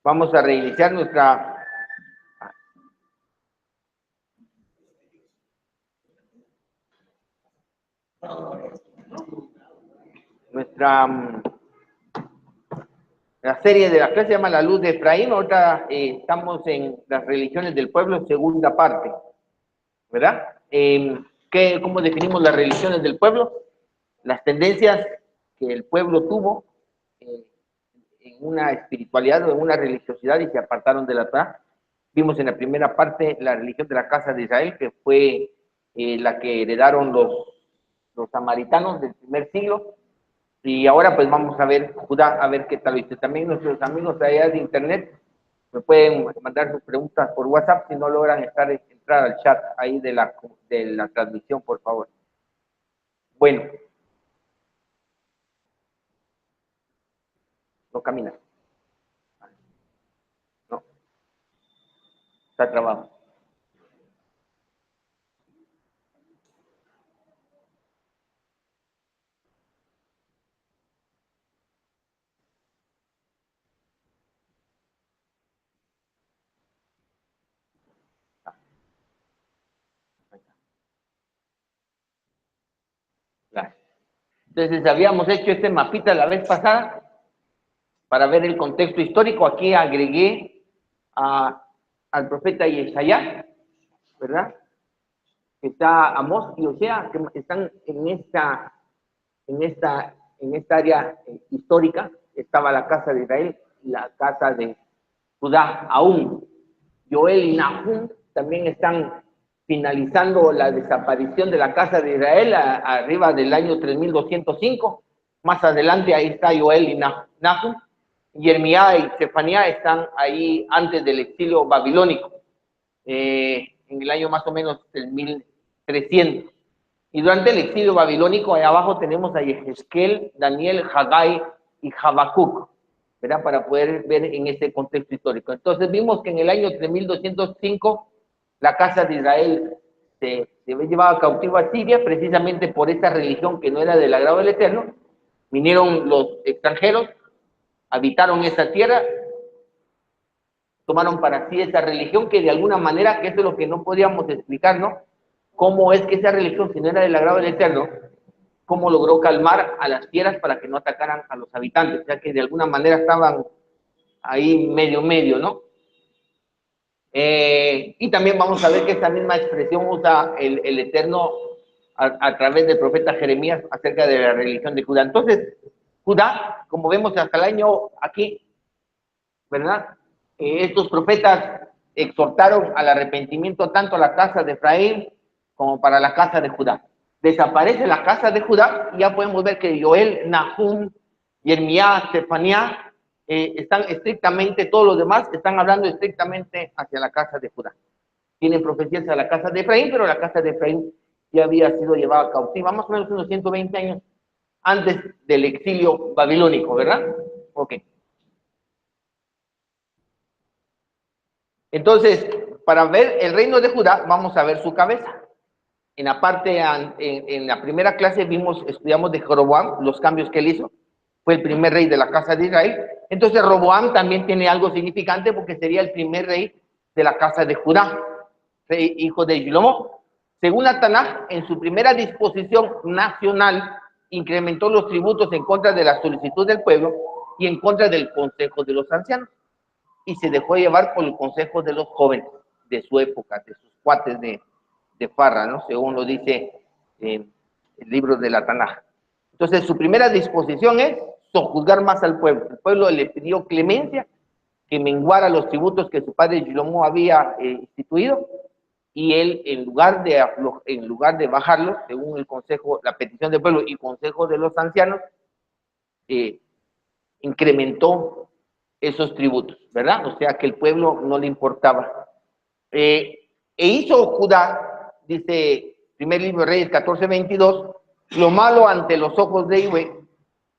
Vamos a reiniciar la serie de la clase, se llama La Luz de Efraín. Ahorita estamos en las religiones del pueblo, segunda parte, ¿verdad? ¿Cómo definimos las religiones del pueblo? Las tendencias que el pueblo tuvo en una espiritualidad o en una religiosidad y se apartaron de la Torá. Vimos en la primera parte la religión de la casa de Israel, que fue la que heredaron los samaritanos del primer siglo. Y ahora pues vamos a ver Judá, a ver qué tal. Y también nuestros amigos allá de internet me pueden mandar sus preguntas por WhatsApp si no logran entrar al chat ahí de la transmisión, por favor. Bueno. No camina. No. Está trabado. Entonces habíamos hecho este mapita la vez pasada para ver el contexto histórico. Aquí agregué al profeta Yeshaya, ¿verdad? Está Amós y Osea, que están en esta área histórica. Estaba la casa de Israel y la casa de Judá aún. Joel y Nahum también están finalizando la desaparición de la casa de Israel arriba del año 3205. Más adelante ahí está Joel y Nahum. Jeremías y Sefanía están ahí antes del exilio babilónico, en el año más o menos del 1300. Y durante el exilio babilónico, ahí abajo tenemos a Yehezkel, Daniel, Haggai y Habacuc, ¿verdad? Para poder ver en este contexto histórico. Entonces vimos que en el año 3205 la casa de Israel se llevaba cautivo a Siria, precisamente por esta religión que no era del agrado del Eterno. Vinieron los extranjeros, habitaron esa tierra, tomaron para sí esa religión que de alguna manera, que eso es lo que no podíamos explicar, ¿no? ¿Cómo es que esa religión, si no era del agrado del Eterno, cómo logró calmar a las fieras para que no atacaran a los habitantes? O sea que de alguna manera estaban ahí medio, ¿no? Y también vamos a ver que esta misma expresión usa el Eterno a través del profeta Jeremías acerca de la religión de Judá. Entonces, Judá, como vemos hasta el año aquí, ¿verdad? Estos profetas exhortaron al arrepentimiento tanto a la casa de Efraín como para la casa de Judá. Desaparece la casa de Judá y ya podemos ver que Joel, Nahum, Jeremías, Sefanía están estrictamente, todos los demás están hablando estrictamente hacia la casa de Judá. Tienen profecías hacia la casa de Efraín, pero la casa de Efraín ya había sido llevada cautiva más o menos unos 120 años antes del exilio babilónico, ¿verdad? Ok. Entonces, para ver el reino de Judá, vamos a ver su cabeza. En la parte, en la primera clase estudiamos de Jeroboam, los cambios que él hizo. Fue el primer rey de la casa de Israel. Entonces, Roboam también tiene algo significante porque sería el primer rey de la casa de Judá, rey, hijo de Shlomo. Según la Tanaj, en su primera disposición nacional, incrementó los tributos en contra de la solicitud del pueblo y en contra del consejo de los ancianos. Y se dejó llevar por el consejo de los jóvenes de su época, de sus cuates de farra, ¿no? Según lo dice el libro de la Tanaj. Entonces, su primera disposición es sojuzgar más al pueblo. El pueblo le pidió clemencia, que menguara los tributos que su padre Shlomo había instituido, y él, en lugar de bajarlos, según el consejo, la petición del pueblo y consejo de los ancianos, incrementó esos tributos, ¿verdad? O sea que el pueblo no le importaba. E hizo Judá, dice primer libro de Reyes 14:22, lo malo ante los ojos de Yahweh,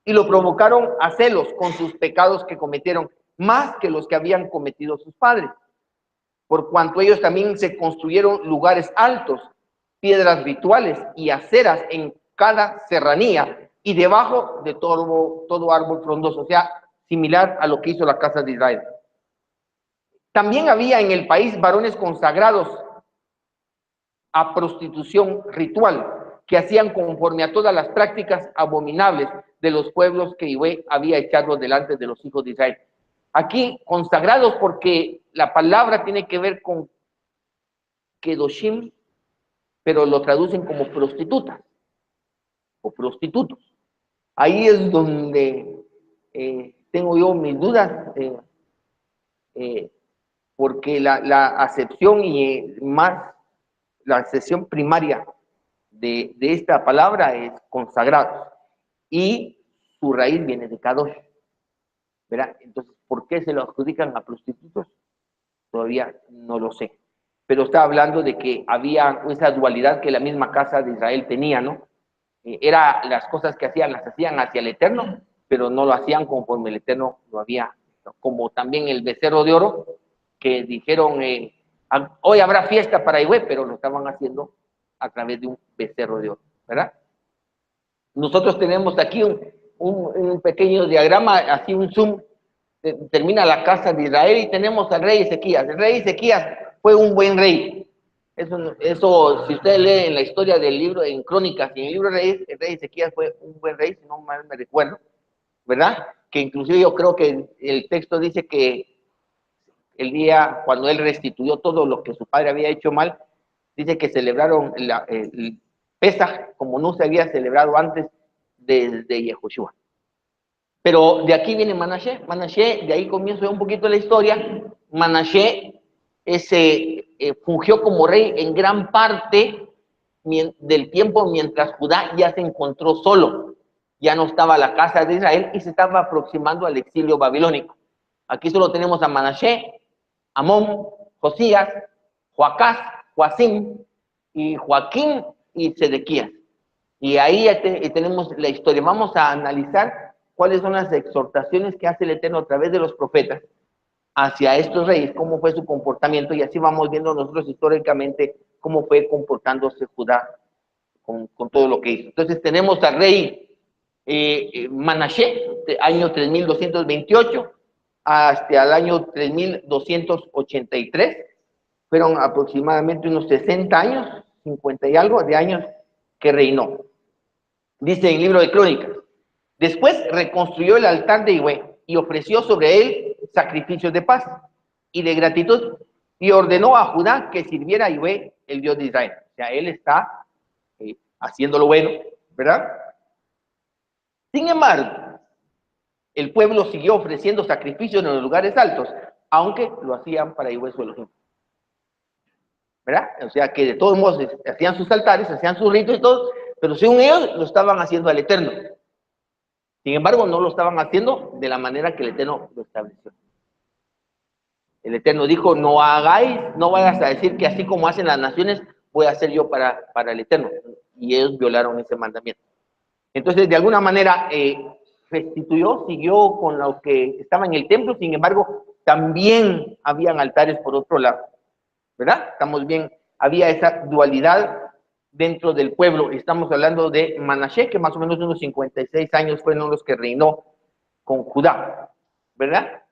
y lo provocaron a celos con sus pecados que cometieron, más que los que habían cometido sus padres, por cuanto ellos también se construyeron lugares altos, piedras rituales y aceras en cada serranía, y debajo de todo árbol frondoso, o sea, similar a lo que hizo la casa de Israel. También había en el país varones consagrados a prostitución ritual, que hacían conforme a todas las prácticas abominables de los pueblos que Yahvé había echado delante de los hijos de Israel. Aquí, consagrados, porque la palabra tiene que ver con kedoshim, pero lo traducen como prostitutas o prostitutos. Ahí es donde tengo yo mis dudas, porque la acepción y más la acepción primaria de esta palabra es consagrado, y su raíz viene de kadosh, ¿verdad? Entonces, ¿por qué se lo adjudican a prostitutos? Todavía no lo sé. Pero está hablando de que había esa dualidad que la misma casa de Israel tenía, ¿no? Era las cosas que hacían, las hacían hacia el Eterno, pero no lo hacían conforme el Eterno lo había, ¿no? Como también el becerro de oro, que dijeron, hoy habrá fiesta para Yahvé, pero lo estaban haciendo a través de un becerro de oro, ¿verdad? Nosotros tenemos aquí un pequeño diagrama, así un zoom, termina la casa de Israel y tenemos al rey Ezequías. El rey Ezequías fue un buen rey. Eso, si usted lee en la historia del libro, en Crónicas y en el libro de Reyes, el rey Ezequías fue un buen rey, si no mal me recuerdo, ¿verdad? Que inclusive yo creo que el texto dice que el día cuando él restituyó todo lo que su padre había hecho mal, dice que celebraron el Pesaj como no se había celebrado antes desde Yehoshua. Pero de aquí viene Manashe. Manashe, de ahí comienza un poquito la historia. Manashe fungió como rey en gran parte del tiempo mientras Judá ya se encontró solo. Ya no estaba la casa de Israel y se estaba aproximando al exilio babilónico. Aquí solo tenemos a Manashe, Amón, Josías, Joacás, Joacim y Joaquín y Sedequías. Y ahí ya tenemos la historia. Vamos a analizar cuáles son las exhortaciones que hace el Eterno a través de los profetas hacia estos reyes, cómo fue su comportamiento, y así vamos viendo nosotros históricamente cómo fue comportándose Judá con todo lo que hizo. Entonces tenemos al rey Manashe, año 3228 hasta el año 3283, fueron aproximadamente unos 60 años, 50 y algo de años que reinó. Dice en el libro de Crónicas: después reconstruyó el altar de Yahvé y ofreció sobre él sacrificios de paz y de gratitud, y ordenó a Judá que sirviera a Yahvé, el Dios de Israel. O sea, él está haciendo lo bueno, ¿verdad? Sin embargo, el pueblo siguió ofreciendo sacrificios en los lugares altos, aunque lo hacían para Yahvé su Elohim, ¿verdad? O sea, que de todos modos hacían sus altares, hacían sus ritos y todo, pero según ellos lo estaban haciendo al Eterno. Sin embargo, no lo estaban haciendo de la manera que el Eterno lo estableció. El Eterno dijo: no hagáis, no vayas a decir que así como hacen las naciones, voy a hacer yo para el Eterno. Y ellos violaron ese mandamiento. Entonces, de alguna manera, restituyó, siguió con lo que estaba en el templo. Sin embargo, también habían altares por otro lado, ¿verdad? Estamos bien, había esa dualidad dentro del pueblo. Estamos hablando de Manashe, que más o menos unos 56 años fueron los que reinó con Judá, ¿verdad?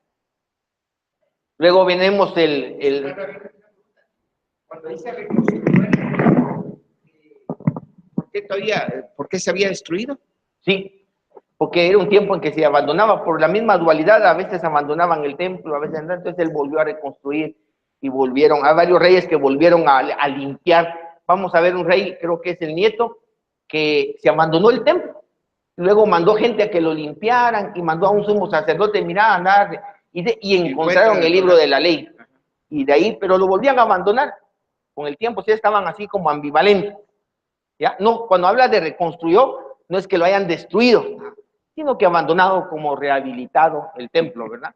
Luego venemos cuando dice ¿por qué se había destruido? Sí, porque era un tiempo en que se abandonaba por la misma dualidad, a veces abandonaban el templo, a veces, entonces él volvió a reconstruir y volvieron, hay varios reyes que volvieron a limpiar. Vamos a ver un rey, creo que es el nieto, que se abandonó el templo, luego mandó gente a que lo limpiaran y mandó a un sumo sacerdote, mira, andar, y encontraron el libro de la ley, y de ahí, pero lo volvían a abandonar. Con el tiempo sí estaban así como ambivalentes, ¿ya? No, cuando habla de reconstruyó, no es que lo hayan destruido, sino que abandonado como rehabilitado el templo, ¿verdad?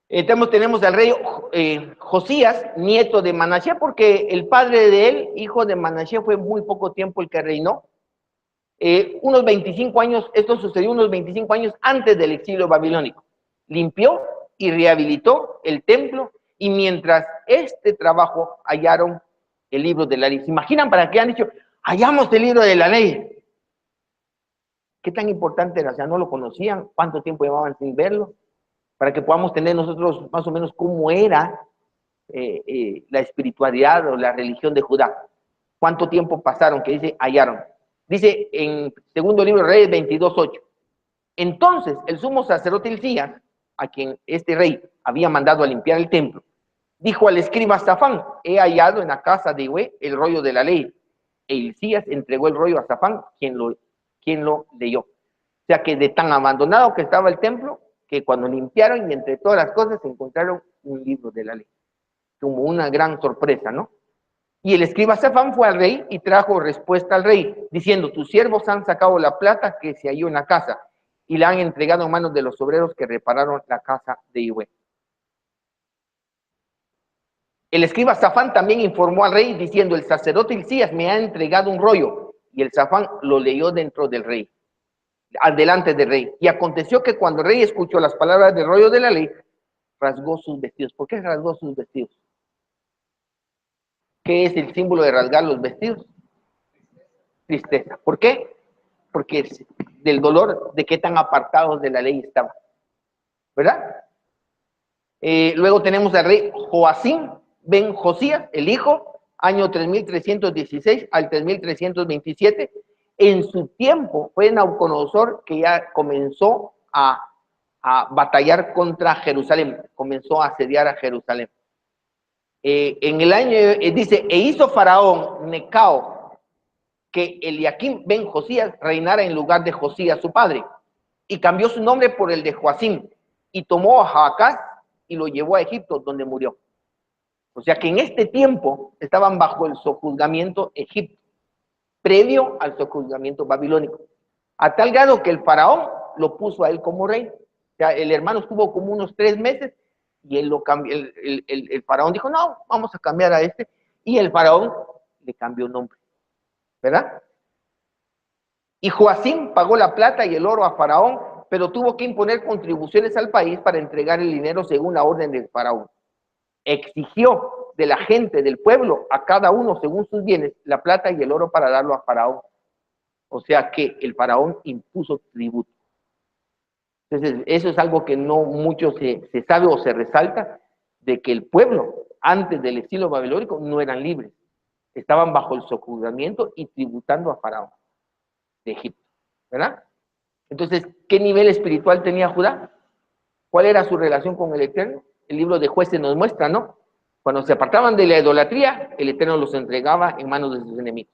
Entonces tenemos al rey Josías, nieto de Manashe, porque el padre de él, hijo de Manashe, fue muy poco tiempo el que reinó. Unos 25 años, esto sucedió unos 25 años antes del exilio babilónico. Limpió y rehabilitó el templo, y mientras este trabajo hallaron el libro de la ley. ¿Se imaginan para qué han dicho? Hallamos el libro de la ley. ¿Qué tan importante era? O sea, no lo conocían, cuánto tiempo llevaban sin verlo. para que podamos tener nosotros más o menos cómo era la espiritualidad o la religión de Judá. ¿Cuánto tiempo pasaron? Que dice, hallaron. Dice en segundo libro de Reyes 22:8. Entonces el sumo sacerdote Hilcías, a quien este rey había mandado a limpiar el templo, dijo al escriba Safán, he hallado en la casa de Ihue el rollo de la ley. E Hilcías entregó el rollo a Safán, quien lo leyó. O sea que de tan abandonado que estaba el templo, que cuando limpiaron y entre todas las cosas encontraron un libro de la ley. Como una gran sorpresa, ¿no? Y el escriba Safán fue al rey y trajo respuesta al rey, diciendo, tus siervos han sacado la plata que se halló en la casa y la han entregado en manos de los obreros que repararon la casa de Ihue. El escriba Safán también informó al rey diciendo, el sacerdote Hilcías me ha entregado un rollo, y el Safán lo leyó dentro del rey, delante del rey. Y aconteció que cuando el rey escuchó las palabras del rollo de la ley, rasgó sus vestidos. ¿Por qué rasgó sus vestidos? ¿Qué es el símbolo de rasgar los vestidos? Tristeza. ¿Por qué? Porque es del dolor de qué tan apartados de la ley estaban. ¿Verdad? Luego tenemos al rey Joacim ben Josías, el hijo, año 3316 al 3327. En su tiempo fue Nabucodonosor que ya comenzó a batallar contra Jerusalén, comenzó a asediar a Jerusalén. En el año, dice, e hizo Faraón Necao que Eliaquim ben Josías reinara en lugar de Josías su padre, y cambió su nombre por el de Joacim, y tomó a Joacás y lo llevó a Egipto, donde murió. O sea que en este tiempo estaban bajo el sojuzgamiento egipcio, previo al sojuzgamiento babilónico, a tal grado que el faraón lo puso a él como rey. O sea, el hermano estuvo como unos 3 meses y él lo cambió. El faraón dijo, no, vamos a cambiar a este, y el faraón le cambió nombre, ¿verdad? Y Joacim pagó la plata y el oro a Faraón, pero tuvo que imponer contribuciones al país para entregar el dinero según la orden del Faraón. Exigió de la gente del pueblo, a cada uno según sus bienes, la plata y el oro para darlo a Faraón. O sea que el Faraón impuso tributo. Entonces, eso es algo que no mucho se sabe o se resalta, de que el pueblo, antes del exilio babilónico, no eran libres. Estaban bajo el sojuzgamiento y tributando a Faraón de Egipto, ¿verdad? Entonces, ¿qué nivel espiritual tenía Judá? ¿Cuál era su relación con el Eterno? El libro de Jueces nos muestra, ¿no? Cuando se apartaban de la idolatría, el Eterno los entregaba en manos de sus enemigos.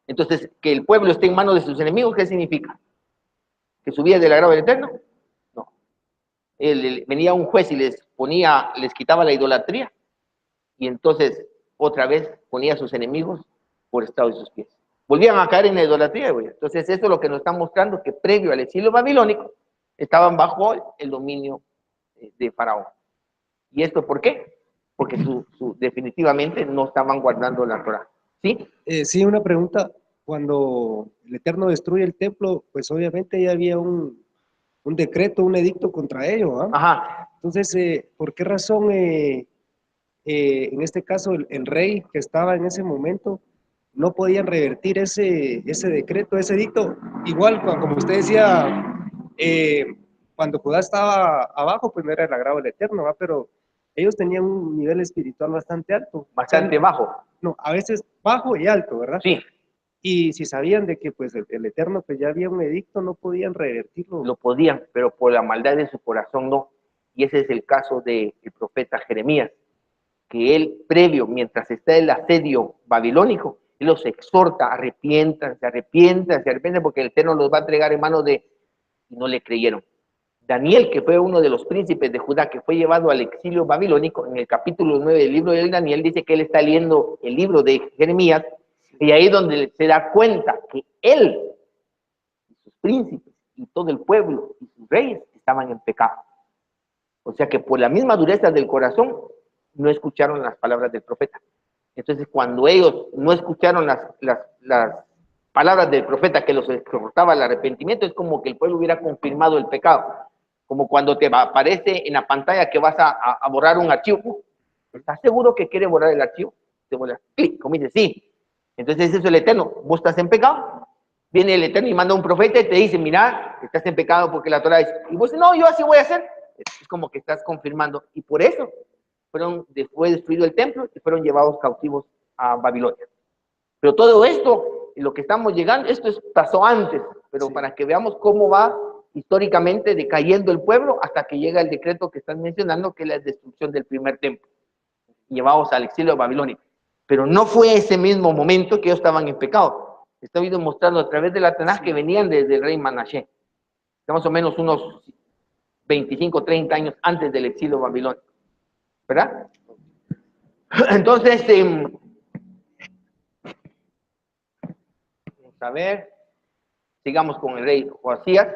Entonces, que el pueblo esté en manos de sus enemigos, ¿qué significa? ¿Que subía del agrado del Eterno? No. Venía un juez y les quitaba la idolatría, y entonces otra vez ponía a sus enemigos por estado de sus pies. Volvían a caer en la idolatría, güey. Entonces eso es lo que nos está mostrando, que previo al exilio babilónico estaban bajo el dominio de Faraón. ¿Y esto por qué? Porque definitivamente no estaban guardando la Torah. ¿Sí? Sí, una pregunta. Cuando el Eterno destruye el templo, pues obviamente ya había un decreto, un edicto contra ello, ¿ah? Ajá. Entonces, ¿por qué razón en este caso el rey que estaba en ese momento no podían revertir ese decreto, ese edicto? Igual, como usted decía, cuando Judá estaba abajo, pues no era el agrado del Eterno, ¿va? Pero ellos tenían un nivel espiritual bastante alto. Bastante o sea, bajo. No, a veces bajo y alto, ¿verdad? Sí. Y si sabían de que pues el Eterno pues ya había un edicto, no podían revertirlo. Lo podían, pero por la maldad de su corazón no. Y ese es el caso del profeta Jeremías, que él, previo, mientras está el asedio babilónico, él los exhorta, arrepientan, porque el Eterno los va a entregar en manos de... Y no le creyeron. Daniel, que fue uno de los príncipes de Judá, que fue llevado al exilio babilónico, en el capítulo 9 del libro de Daniel, dice que él está leyendo el libro de Jeremías, y ahí es donde se da cuenta que él, y sus príncipes, y todo el pueblo, y sus reyes, estaban en pecado. O sea que por la misma dureza del corazón, no escucharon las palabras del profeta. Entonces, cuando ellos no escucharon las palabras del profeta que los exhortaba al arrepentimiento, es como que el pueblo hubiera confirmado el pecado. Como cuando te aparece en la pantalla que vas a borrar un archivo. ¿Estás seguro que quiere borrar el archivo? Te vuelve clic, como dice, sí. Entonces eso es el Eterno. ¿Vos estás en pecado? Viene el Eterno y manda un profeta y te dice, mira, estás en pecado porque la Torah dice, y vos dices, no, yo así voy a hacer. Es como que estás confirmando. Y por eso fue destruido el templo y fueron llevados cautivos a Babilonia. Pero todo esto, lo que estamos llegando, pasó antes, pero Sí. para que veamos cómo va históricamente decayendo el pueblo hasta que llega el decreto que están mencionando, que es la destrucción del primer templo, llevados al exilio de Babilonia. Pero no fue ese mismo momento que ellos estaban en pecado. Está viendo mostrando a través de la Tanaj que venían desde el rey Manashe, más o menos unos 25, 30 años antes del exilio babilónico, ¿verdad? Entonces, vamos a ver, sigamos con el rey Josías.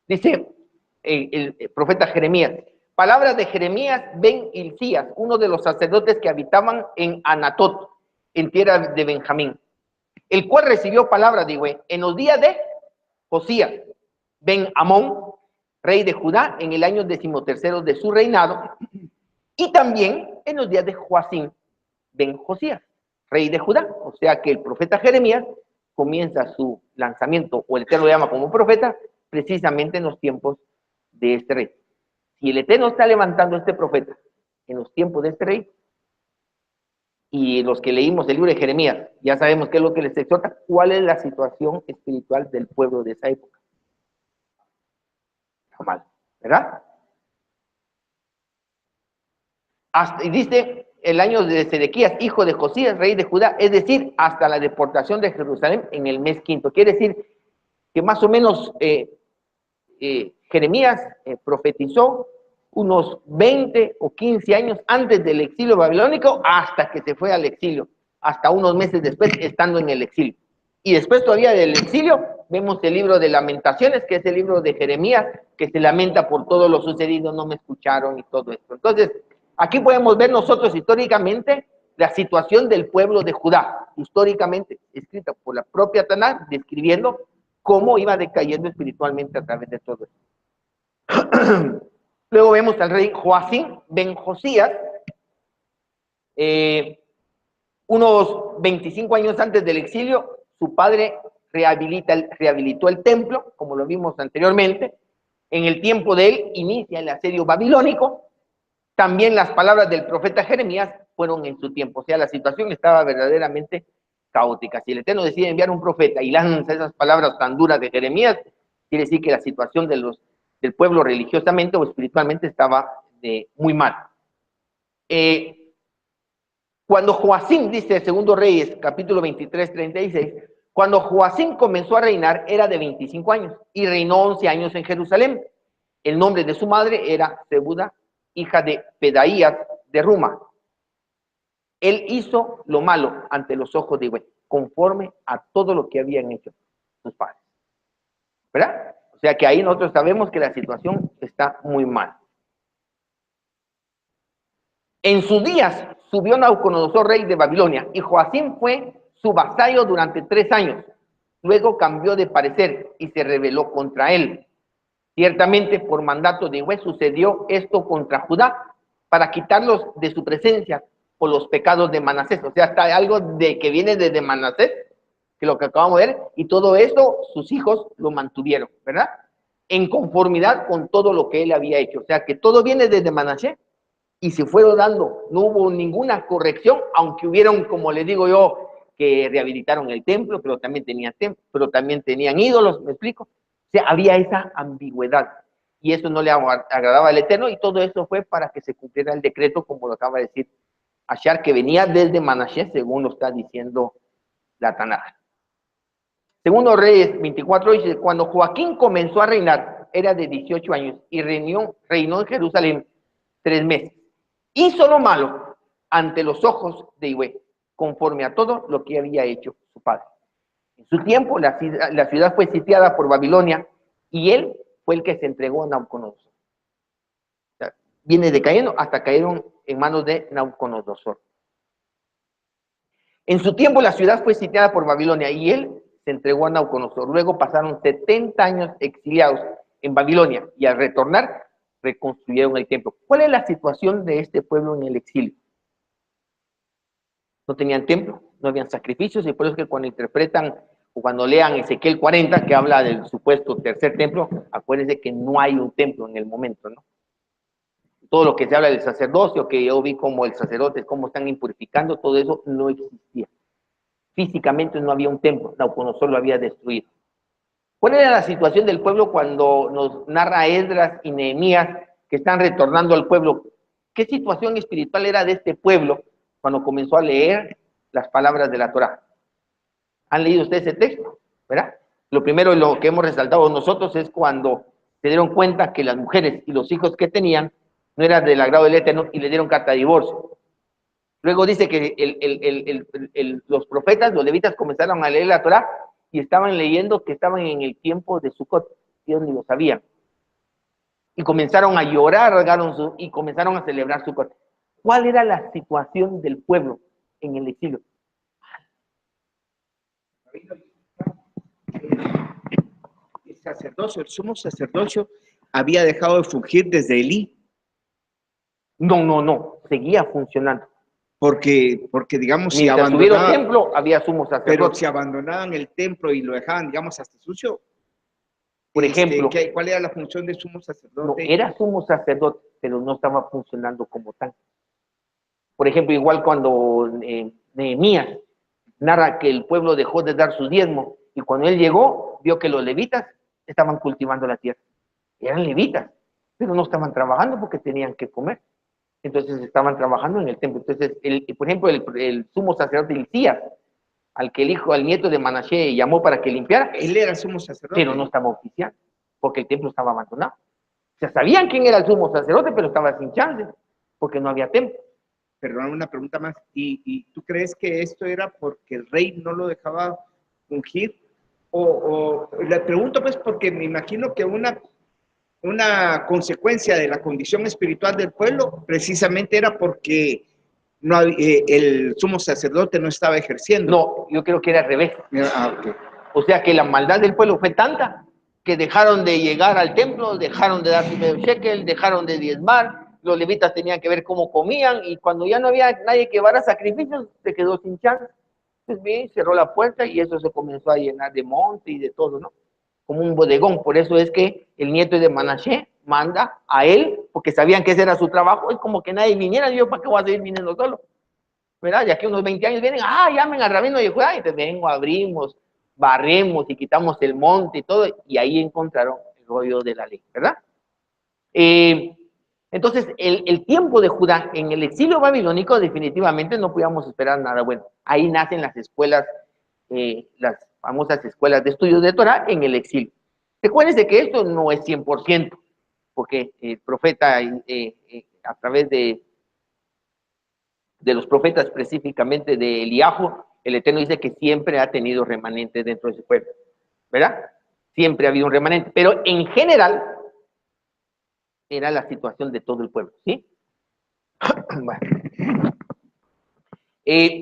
Dice el profeta Jeremías, palabras de Jeremías ben Hilcías, uno de los sacerdotes que habitaban en Anatot, en tierra de Benjamín, el cual recibió palabras, digo, en los días de Josías ben Amón, rey de Judá, en el año 13º de su reinado, y también en los días de Joacim ben Josías, rey de Judá. O sea que el profeta Jeremías comienza su lanzamiento, o el Eterno lo llama como profeta, precisamente en los tiempos de este rey. Si el Eterno está levantando a este profeta en los tiempos de este rey, y los que leímos el libro de Jeremías, ya sabemos qué es lo que les exhorta, cuál es la situación espiritual del pueblo de esa época. Está mal, ¿verdad? Y dice el año de Sedequías, hijo de Josías, rey de Judá, es decir, hasta la deportación de Jerusalén en el mes quinto. Quiere decir que más o menos Jeremías profetizó unos 20 o 15 años antes del exilio babilónico, hasta que se fue al exilio, hasta unos meses después, estando en el exilio. Y después todavía del exilio, vemos el libro de Lamentaciones, que es el libro de Jeremías, que se lamenta por todo lo sucedido, no me escucharon y todo esto. Entonces, aquí podemos ver nosotros históricamente la situación del pueblo de Judá, históricamente escrita por la propia Tanaj, describiendo cómo iba decayendo espiritualmente a través de todo esto. Luego vemos al rey Joacim ben Josías, unos 25 años antes del exilio, su padre rehabilitó el templo, como lo vimos anteriormente. En el tiempo de él inicia el asedio babilónico. También las palabras del profeta Jeremías fueron en su tiempo, o sea, la situación estaba verdaderamente caótica. Si el Eterno decide enviar un profeta y lanza esas palabras tan duras de Jeremías, quiere decir que la situación del pueblo religiosamente o espiritualmente estaba muy mal. Cuando Joacim, dice el segundo Reyes, capítulo 23, 36, cuando Joacim comenzó a reinar era de 25 años y reinó 11 años en Jerusalén. El nombre de su madre era Zebuda, hija de Pedaías de Ruma. Él hizo lo malo ante los ojos de Yahweh, conforme a todo lo que habían hecho sus padres. ¿Verdad? O sea que ahí nosotros sabemos que la situación está muy mal. En sus días subió Nabucodonosor, rey de Babilonia, y Joacim fue su vasallo durante 3 años. Luego cambió de parecer y se rebeló contra él. Ciertamente, por mandato de Yahweh sucedió esto contra Judá, para quitarlos de su presencia por los pecados de Manasés. O sea, está algo de que viene desde Manasés, que lo que acabamos de ver, y todo eso sus hijos lo mantuvieron, ¿verdad? En conformidad con todo lo que él había hecho. O sea, que todo viene desde Manasés y se fueron dando. No hubo ninguna corrección, aunque hubieron, como les digo yo, que rehabilitaron el templo, pero también tenían ídolos, ¿me explico? O sea, había esa ambigüedad. Y eso no le agradaba al Eterno, y todo eso fue para que se cumpliera el decreto, como lo acaba de decir Ashar, que venía desde Manasés, según lo está diciendo la Tanaj. Segundo Reyes 24 dice, cuando Joaquín comenzó a reinar, era de 18 años, y reinó en Jerusalén 3 meses. Hizo lo malo ante los ojos de Yahweh, conforme a todo lo que había hecho su padre. En su tiempo, la ciudad fue sitiada por Babilonia, y él fue el que se entregó a Nabucodonosor. O sea, viene decayendo hasta cayeron en manos de Nabucodonosor. En su tiempo, la ciudad fue sitiada por Babilonia, y él se entregó a Nabucodonosor. Luego pasaron 70 años exiliados en Babilonia, y al retornar, reconstruyeron el templo. ¿Cuál es la situación de este pueblo en el exilio? No tenían templo, no habían sacrificios, y por eso es que cuando interpretan Cuando lean Ezequiel 40, que habla del supuesto tercer templo, acuérdense que no hay un templo en el momento, ¿no? Todo lo que se habla del sacerdocio, que yo vi como el sacerdote, cómo están impurificando, todo eso no existía. Físicamente no había un templo, Nabucodonosor lo había destruido. ¿Cuál era la situación del pueblo cuando nos narra Esdras y Nehemías que están retornando al pueblo? ¿Qué situación espiritual era de este pueblo cuando comenzó a leer las palabras de la Torá? ¿Han leído ustedes ese texto? ¿Verdad? Lo primero, lo que hemos resaltado nosotros es cuando se dieron cuenta que las mujeres y los hijos que tenían no eran del agrado del Eterno y le dieron carta de divorcio. Luego dice que los profetas, los levitas, comenzaron a leer la Torá y estaban leyendo que estaban en el tiempo de Sukkot. Ellos ni lo sabían. Y comenzaron a llorar, y comenzaron a celebrar Sukkot. ¿Cuál era la situación del pueblo en el exilio? El sacerdocio, el sumo sacerdocio, había dejado de fungir desde Elí. No, seguía funcionando. Porque digamos, si mientras tuviera abandonaban, templo, había sumo sacerdote. pero si abandonaban el templo y lo dejaban, digamos, hasta sucio, por ejemplo, ¿cuál era la función del sumo sacerdote? No, era sumo sacerdote, pero no estaba funcionando como tal. Por ejemplo, igual cuando Nehemías narra que el pueblo dejó de dar su diezmo, y cuando él llegó, vio que los levitas estaban cultivando la tierra. Eran levitas, pero no estaban trabajando porque tenían que comer. Entonces estaban trabajando en el templo. Entonces, por ejemplo, el sumo sacerdote Hilcías, al que el nieto de Manashe llamó para que limpiara, él era sumo sacerdote, pero no estaba oficiando, porque el templo estaba abandonado. O sea, sabían quién era el sumo sacerdote, pero estaba sin chance, porque no había templo. Perdón, una pregunta más. ¿Y tú crees que esto era porque el rey no lo dejaba ungir? O le pregunto pues porque me imagino que una consecuencia de la condición espiritual del pueblo precisamente era porque no, el sumo sacerdote no estaba ejerciendo. No, yo creo que era al revés. Okay. O sea que la maldad del pueblo fue tanta que dejaron de llegar al templo, dejaron de dar su medio shekel, dejaron de diezmar, los levitas tenían que ver cómo comían, y cuando ya no había nadie que llevara sacrificios, se quedó sin chance. Entonces bien, cerró la puerta y eso se comenzó a llenar de monte y de todo, ¿no? Como un bodegón. Por eso es que el nieto de Manashe manda a él, porque sabían que ese era su trabajo, y como que nadie viniera, yo para qué voy a seguir viniendo solo, ¿verdad? Ya que unos 20 años vienen, llamen al rabino de Judá, y entonces vengo, abrimos, barremos y quitamos el monte y todo, y ahí encontraron el rollo de la ley, ¿verdad? Entonces, el tiempo de Judá en el exilio babilónico definitivamente no podíamos esperar nada bueno. Ahí nacen las escuelas, las famosas escuelas de estudios de Torah en el exilio. Recuérdense que esto no es 100%, porque el profeta, a través de los profetas, específicamente de Eliahu, el Eterno dice que siempre ha tenido remanente dentro de su pueblo, ¿verdad? Siempre ha habido un remanente, pero en general era la situación de todo el pueblo, ¿sí? Bueno.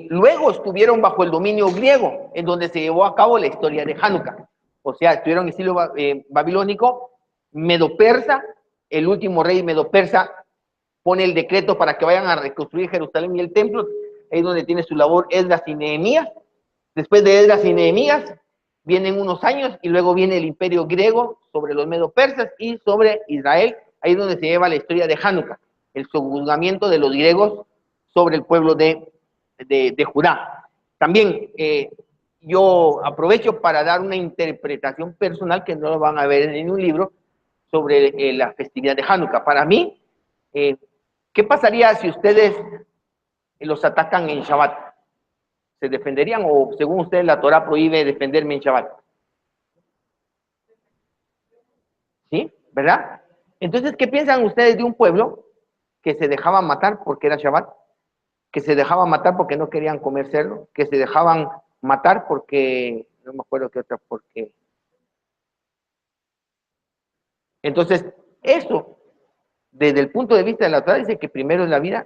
Luego estuvieron bajo el dominio griego, en donde se llevó a cabo la historia de Hanukkah. O sea, estuvieron en estilo babilónico, medo-persa, el último rey medo-persa pone el decreto para que vayan a reconstruir Jerusalén y el templo. Ahí es donde tiene su labor Esdras y Nehemías. Después de Esdras y Nehemías vienen unos años y luego viene el imperio griego sobre los medo-persas y sobre Israel. Ahí es donde se lleva la historia de Hanukkah, el subjugamiento de los griegos sobre el pueblo de Judá. También yo aprovecho para dar una interpretación personal que no lo van a ver en un libro sobre la festividad de Hanukkah. Para mí, ¿qué pasaría si ustedes los atacan en Shabbat? ¿Se defenderían o según ustedes la Torah prohíbe defenderme en Shabbat? ¿Sí? ¿Verdad? Entonces, ¿qué piensan ustedes de un pueblo que se dejaba matar porque era Shabbat? Que se dejaban matar porque no querían comer cerdo, que se dejaban matar porque, no me acuerdo qué otra, porque... Entonces, eso, desde el punto de vista de la Torah, dice que primero es la vida.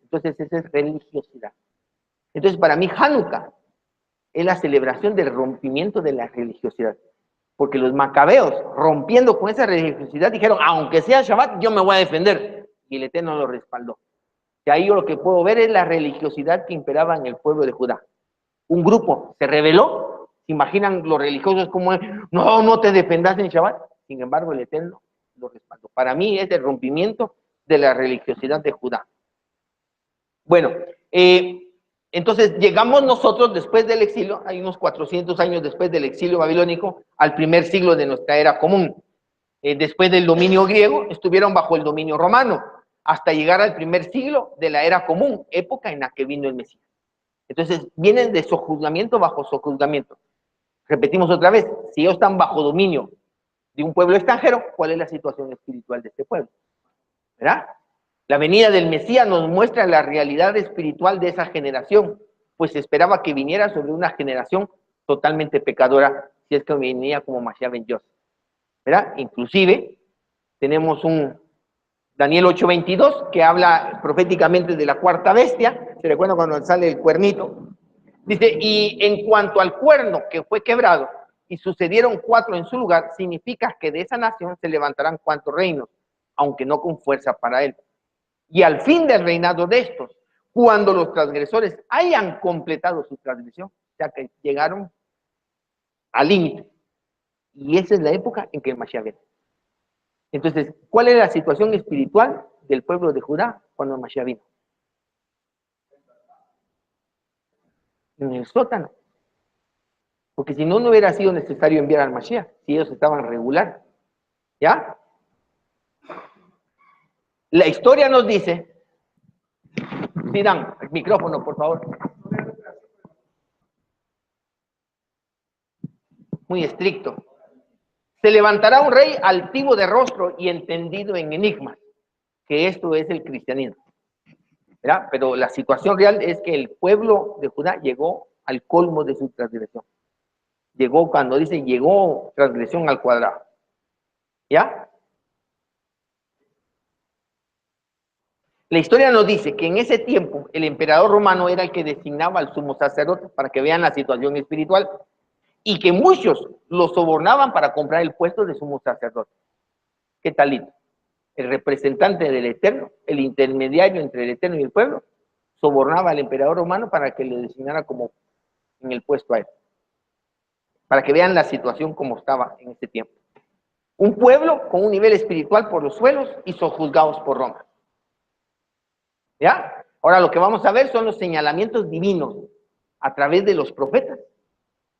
Entonces, esa es religiosidad. Entonces, para mí, Hanukkah es la celebración del rompimiento de la religiosidad. Porque los macabeos, rompiendo con esa religiosidad, dijeron, aunque sea Shabbat, yo me voy a defender. Y el Eterno lo respaldó. Y ahí yo lo que puedo ver es la religiosidad que imperaba en el pueblo de Judá. un grupo se rebeló. ¿Se imaginan los religiosos como no, no te defendas en Shabbat? Sin embargo, el Eterno lo respaldó. Para mí es el rompimiento de la religiosidad de Judá. Bueno, entonces llegamos nosotros después del exilio, hay unos 400 años después del exilio babilónico, al primer siglo de nuestra era común. Después del dominio griego, estuvieron bajo el dominio romano, hasta llegar al primer siglo de la era común, época en la que vino el Mesías. Entonces, vienen de sojuzgamiento bajo sojuzgamiento. Repetimos otra vez, si ellos están bajo dominio de un pueblo extranjero, ¿cuál es la situación espiritual de este pueblo? ¿Verdad? La venida del Mesías nos muestra la realidad espiritual de esa generación, pues se esperaba que viniera sobre una generación totalmente pecadora, si es que venía como Mashiach ben Yosef, ¿verdad? Inclusive, tenemos un Daniel 8:22, que habla proféticamente de la cuarta bestia. ¿Se recuerda cuando sale el cuernito? Dice, y en cuanto al cuerno que fue quebrado, y sucedieron 4 en su lugar, significa que de esa nación se levantarán 4 reinos, aunque no con fuerza para él. Y al fin del reinado de estos, cuando los transgresores hayan completado su transgresión, o sea que llegaron al límite. Y esa es la época en que el Mashiach viene. Entonces, ¿cuál es la situación espiritual del pueblo de Judá cuando el Mashiach vino? En el sótano. Porque si no, no hubiera sido necesario enviar al Mashiach, si ellos estaban regular. ¿Ya? La historia nos dice, sí, Dan, el micrófono, por favor. Muy estricto. Se levantará un rey altivo de rostro y entendido en enigmas, que esto es el cristianismo. ¿Verdad? Pero la situación real es que el pueblo de Judá llegó al colmo de su transgresión. Llegó, cuando dice llegó, transgresión al cuadrado. ¿Ya? La historia nos dice que en ese tiempo el emperador romano era el que designaba al sumo sacerdote, para que vean la situación espiritual, y que muchos lo sobornaban para comprar el puesto de sumo sacerdote. ¿Qué talito? El representante del Eterno, el intermediario entre el Eterno y el pueblo, sobornaba al emperador romano para que le designara como en el puesto a él. Para que vean la situación como estaba en ese tiempo. Un pueblo con un nivel espiritual por los suelos y sojuzgados por Roma. ¿Ya? Ahora lo que vamos a ver son los señalamientos divinos a través de los profetas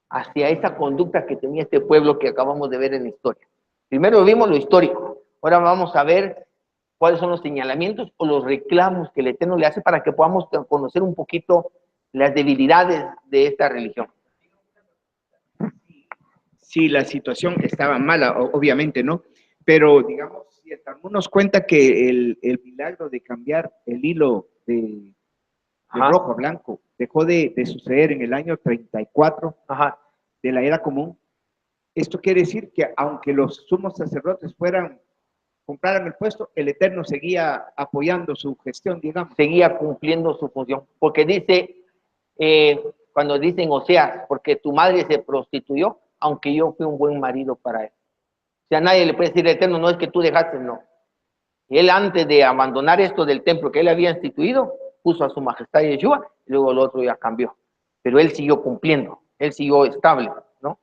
hacia esa conducta que tenía este pueblo que acabamos de ver en la historia. Primero vimos lo histórico, ahora vamos a ver cuáles son los señalamientos o los reclamos que el Eterno le hace para que podamos conocer un poquito las debilidades de esta religión. Sí, la situación estaba mala, obviamente, ¿no? Pero, digamos, si el Talmud nos cuenta que el milagro de cambiar el hilo de rojo a blanco dejó de suceder en el año 34 de la era común, esto quiere decir que aunque los sumos sacerdotes compraran el puesto, el Eterno seguía apoyando su gestión, digamos. Seguía cumpliendo su función, porque dice, cuando dicen Oseas, porque tu madre se prostituyó, aunque yo fui un buen marido para él. O sea, nadie le puede decir al Eterno, no es que tú dejaste, no. Y él, antes de abandonar esto del templo que él había instituido, puso a su majestad Yeshua, y luego el otro ya cambió. Pero él siguió cumpliendo, él siguió estable, ¿no?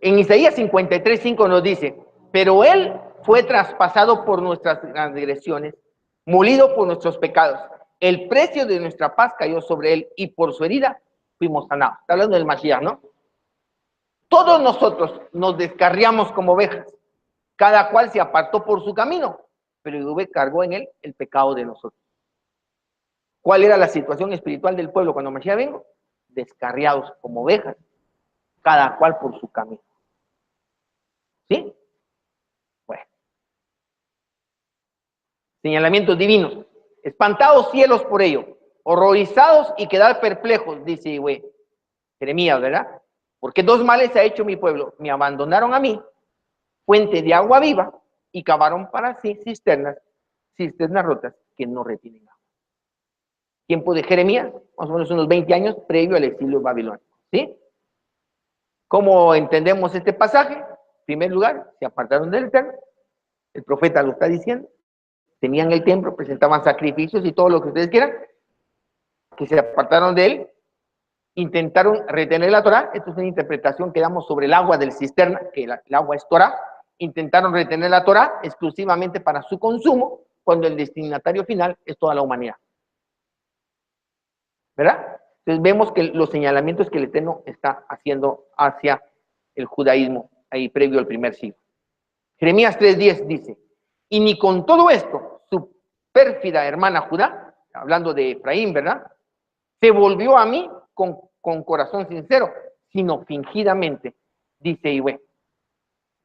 En Isaías 53:5 nos dice, pero él fue traspasado por nuestras transgresiones, molido por nuestros pecados. El precio de nuestra paz cayó sobre él y por su herida fuimos sanados. Está hablando del Mashiach, ¿no? Todos nosotros nos descarriamos como ovejas. Cada cual se apartó por su camino, pero Yahvé cargó en él el pecado de nosotros. ¿Cuál era la situación espiritual del pueblo cuando Mashiach vengo? Descarriados como ovejas, cada cual por su camino. ¿Sí? Bueno. Señalamientos divinos. Espantados cielos por ello, horrorizados y quedar perplejos, dice güey, Jeremías, ¿verdad? Porque 2 males ha hecho mi pueblo. Me abandonaron a mí, fuente de agua viva, y cavaron para sí cisternas rotas que no retienen agua. Tiempo de Jeremías, más o menos unos 20 años previo al exilio babilónico. ¿Sí? ¿Cómo entendemos este pasaje? En primer lugar, se apartaron del Eterno. El profeta lo está diciendo. Tenían el templo, presentaban sacrificios y todo lo que ustedes quieran. que se apartaron de él, intentaron retener la Torá. Esto es una interpretación que damos sobre el agua del cisterna, que el agua es Torá. Intentaron retener la Torá exclusivamente para su consumo, cuando el destinatario final es toda la humanidad. ¿Verdad? Entonces vemos que los señalamientos que el Eterno está haciendo hacia el judaísmo, ahí previo al primer siglo. Jeremías 3:10 dice, y ni con todo esto, su pérfida hermana Judá, hablando de Efraín, ¿verdad?, se volvió a mí con corazón sincero, sino fingidamente, dice Yahweh.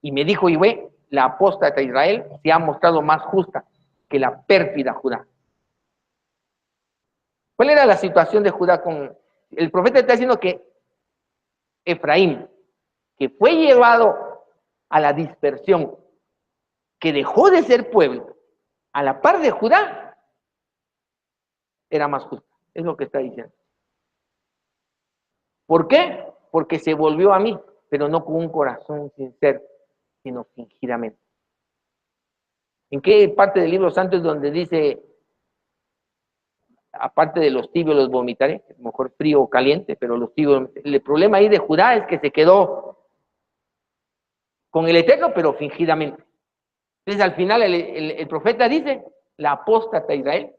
Y me dijo Yahweh, la apóstata Israel se ha mostrado más justa que la pérfida Judá. ¿Cuál era la situación de Judá con...? El profeta está diciendo que Efraín, que fue llevado a la dispersión, que dejó de ser pueblo, a la par de Judá, era más justa. Es lo que está diciendo. ¿Por qué? Porque se volvió a mí, pero no con un corazón sincero, sino fingidamente. ¿En qué parte del libro santo es donde dice, aparte de los tibios los vomitaré? Mejor frío o caliente, pero los tibios... El problema ahí de Judá es que se quedó con el Eterno, pero fingidamente. Entonces al final el profeta dice, la apóstata Israel,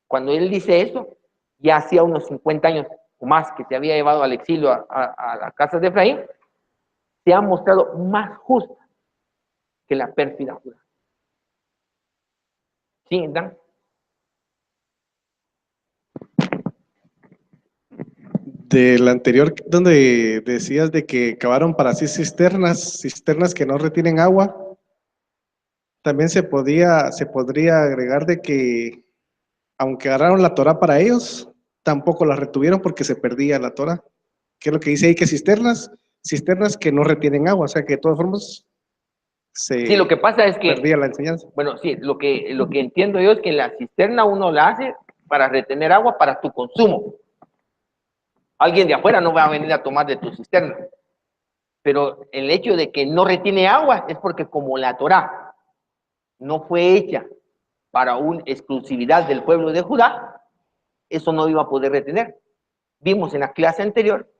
cuando él dice eso, ya hacía unos 50 años o más que se había llevado al exilio a la casa de Efraín, se ha mostrado más justa que la pérfida Judá. ¿Sí, Dan? Del anterior, donde decías de que cavaron para sí cisternas que no retienen agua, también se podría agregar de que, aunque agarraron la Torá para ellos, tampoco la retuvieron porque se perdía la Torá. ¿Qué es lo que dice ahí? Que cisternas que no retienen agua, o sea que de todas formas Sí, lo que pasa es que, perdía la enseñanza. bueno, sí, lo que entiendo yo es que la cisterna uno la hace para retener agua para tu consumo. Alguien de afuera no va a venir a tomar de tu cisterna. Pero el hecho de que no retiene agua es porque como la Torá no fue hecha para una exclusividad del pueblo de Judá, eso no iba a poder retener. Vimos en la clase anterior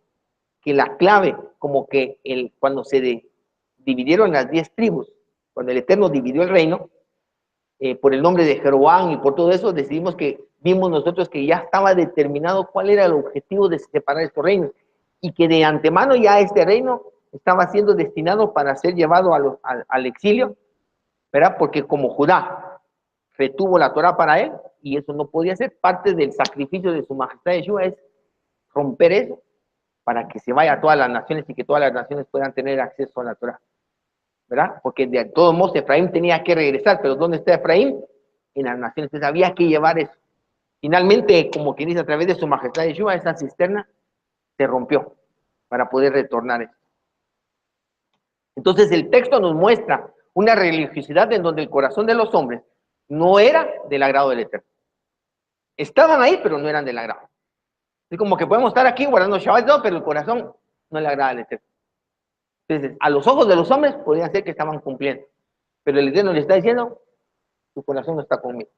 que la clave, como que cuando se dividieron las 10 tribus, cuando el Eterno dividió el reino, por el nombre de Jeroboam y por todo eso, vimos nosotros que ya estaba determinado cuál era el objetivo de separar estos reinos, y que de antemano ya este reino estaba siendo destinado para ser llevado al exilio, ¿verdad? Porque como Judá retuvo la Torá para él, y eso no podía ser parte del sacrificio de su majestad Yeshua, es romper eso para que se vaya a todas las naciones y que todas las naciones puedan tener acceso a la Torá, ¿verdad? Porque de todos modos Efraín tenía que regresar, pero ¿dónde está Efraín? En las naciones. Entonces había que llevar eso. Finalmente, como quien dice, a través de su majestad Yeshua, esa cisterna se rompió para poder retornar eso. Entonces el texto nos muestra una religiosidad en donde el corazón de los hombres no era del agrado del Eterno. Estaban ahí, pero no eran del agrado. Es como que podemos estar aquí guardando Shabbat y todo, pero el corazón no le agrada al Eterno. Entonces, a los ojos de los hombres podría ser que estaban cumpliendo, pero el Eterno le está diciendo, tu corazón no está conmigo.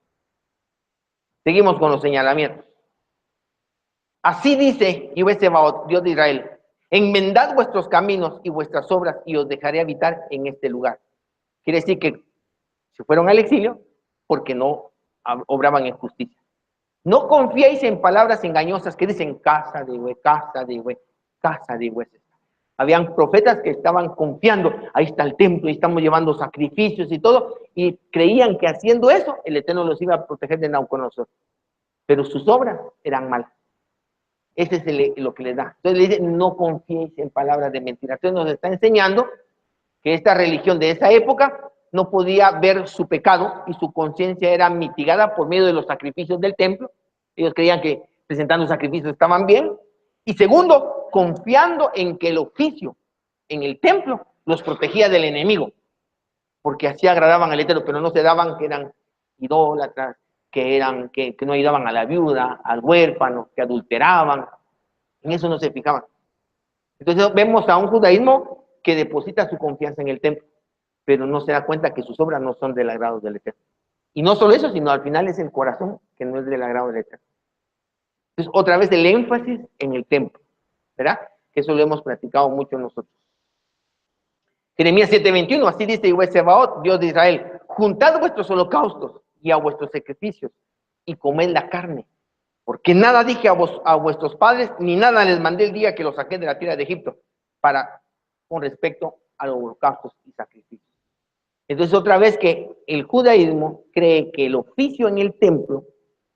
Seguimos con los señalamientos. Así dice Yahweh Sebaot, Dios de Israel, enmendad vuestros caminos y vuestras obras y os dejaré habitar en este lugar. Quiere decir que se fueron al exilio porque no obraban en justicia. No confiéis en palabras engañosas que dicen casa de Yahweh, casa de Yahweh, casa de Yahweh. Habían profetas que estaban confiando, ahí está el templo, ahí estamos llevando sacrificios y todo, y creían que haciendo eso el Eterno los iba a proteger de Nabucodonosor. Pero sus obras eran malas. Ese es lo que le da. Entonces le dice, no confiéis en palabras de mentira. Entonces nos está enseñando que esta religión de esa época no podía ver su pecado y su conciencia era mitigada por medio de los sacrificios del templo. Ellos creían que presentando sacrificios estaban bien. Y segundo, confiando en que el oficio en el templo los protegía del enemigo, porque así agradaban al Eterno, pero no se daban que eran idólatras, que no ayudaban a la viuda, al huérfano, que adulteraban. En eso no se fijaban. Entonces vemos a un judaísmo que deposita su confianza en el templo, pero no se da cuenta que sus obras no son del agrado del Eterno. Y no solo eso, sino al final es el corazón que no es del agrado del Eterno. Entonces, otra vez el énfasis en el templo, ¿verdad? Que eso lo hemos platicado mucho nosotros. Jeremías 7:21, así dice Yahweh Sebaot, Dios de Israel, juntad vuestros holocaustos y a vuestros sacrificios y comed la carne, porque nada dije a vuestros padres, ni nada les mandé el día que los saqué de la tierra de Egipto, con respecto a los holocaustos y sacrificios. Entonces, otra vez que el judaísmo cree que el oficio en el templo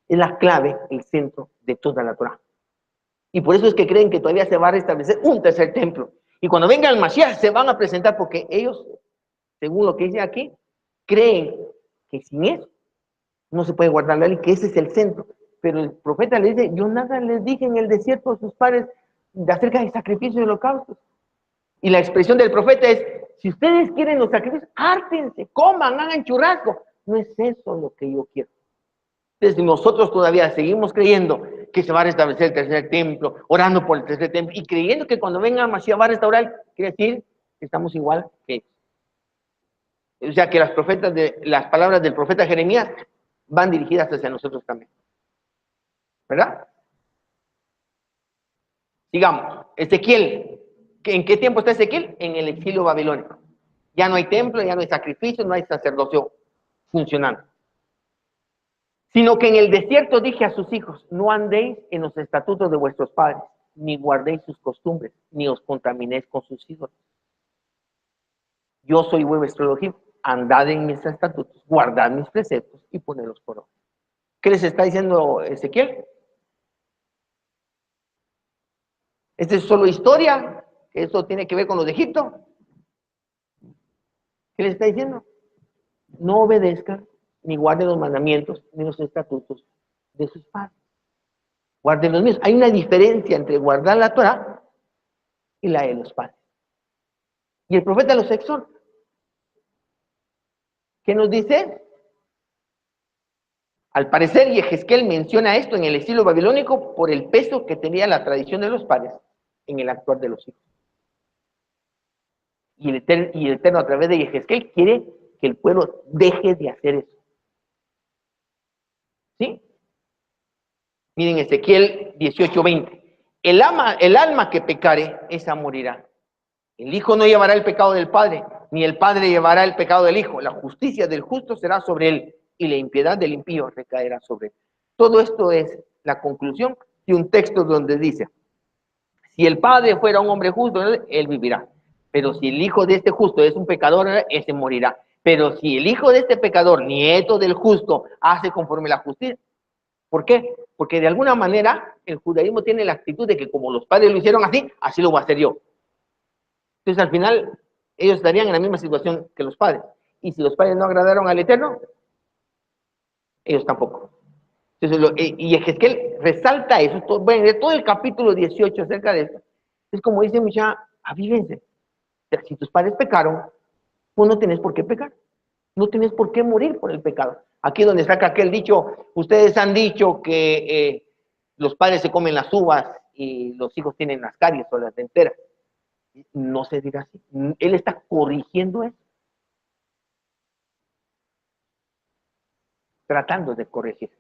es la clave, el centro de toda la Torah. Y por eso es que creen que todavía se va a restablecer un tercer templo. Y cuando venga el Mashiach se van a presentar porque ellos, según lo que dice aquí, creen que sin eso no se puede guardar la ley, que ese es el centro. Pero el profeta le dice, yo nada les dije en el desierto a sus padres acerca del sacrificio y holocaustos. Y la expresión del profeta es, si ustedes quieren los sacrificios, hártense, coman, hagan churrasco. No es eso lo que yo quiero. Entonces nosotros todavía seguimos creyendo que se va a restablecer el tercer templo, orando por el tercer templo, y creyendo que cuando venga Mashiach va a restaurar, quiere decir que estamos igual que ellos. O sea que las palabras del profeta Jeremías van dirigidas hacia nosotros también. ¿Verdad? Sigamos. Ezequiel. ¿En qué tiempo está Ezequiel? En el exilio babilónico. Ya no hay templo, ya no hay sacrificio, no hay sacerdocio funcionando. Sino que en el desierto dije a sus hijos, no andéis en los estatutos de vuestros padres, ni guardéis sus costumbres, ni os contaminéis con sus ídolos. Yo soy vuestro Elohim, andad en mis estatutos, guardad mis preceptos y ponedlos por obra. ¿Qué les está diciendo Ezequiel? ¿Esta es solo historia? ¿Eso tiene que ver con los de Egipto? ¿Qué les está diciendo? No obedezcan ni guarden los mandamientos ni los estatutos de sus padres. Guarden los míos. Hay una diferencia entre guardar la Torah y la de los padres. Y el profeta los exhorta. ¿Qué nos dice? Al parecer, Yehezkel menciona esto en el exilio babilónico por el peso que tenía la tradición de los padres en el actuar de los hijos. Y el Eterno a través de Yehezkel quiere que el pueblo deje de hacer eso. ¿Sí? Miren Ezequiel 18:20. El alma que pecare, esa morirá. El hijo no llevará el pecado del padre, ni el padre llevará el pecado del hijo. La justicia del justo será sobre él, y la impiedad del impío recaerá sobre él. Todo esto es la conclusión de un texto donde dice, si el padre fuera un hombre justo, él vivirá. Pero si el hijo de este justo es un pecador, ese morirá. Pero si el hijo de este pecador, nieto del justo, hace conforme la justicia. ¿Por qué? Porque de alguna manera el judaísmo tiene la actitud de que como los padres lo hicieron así, así lo voy a hacer yo. Entonces al final ellos estarían en la misma situación que los padres. Y si los padres no agradaron al Eterno, ellos tampoco. Entonces, y Yehezkel resalta eso, todo el capítulo 18 acerca de esto. Es como dice Misha, avívense. Si tus padres pecaron, pues no tenés por qué pecar. No tenés por qué morir por el pecado. Aquí donde saca aquel dicho, ustedes han dicho que los padres se comen las uvas y los hijos tienen las caries o las denteras. No se diga así. Él está corrigiendo eso. Tratando de corregir.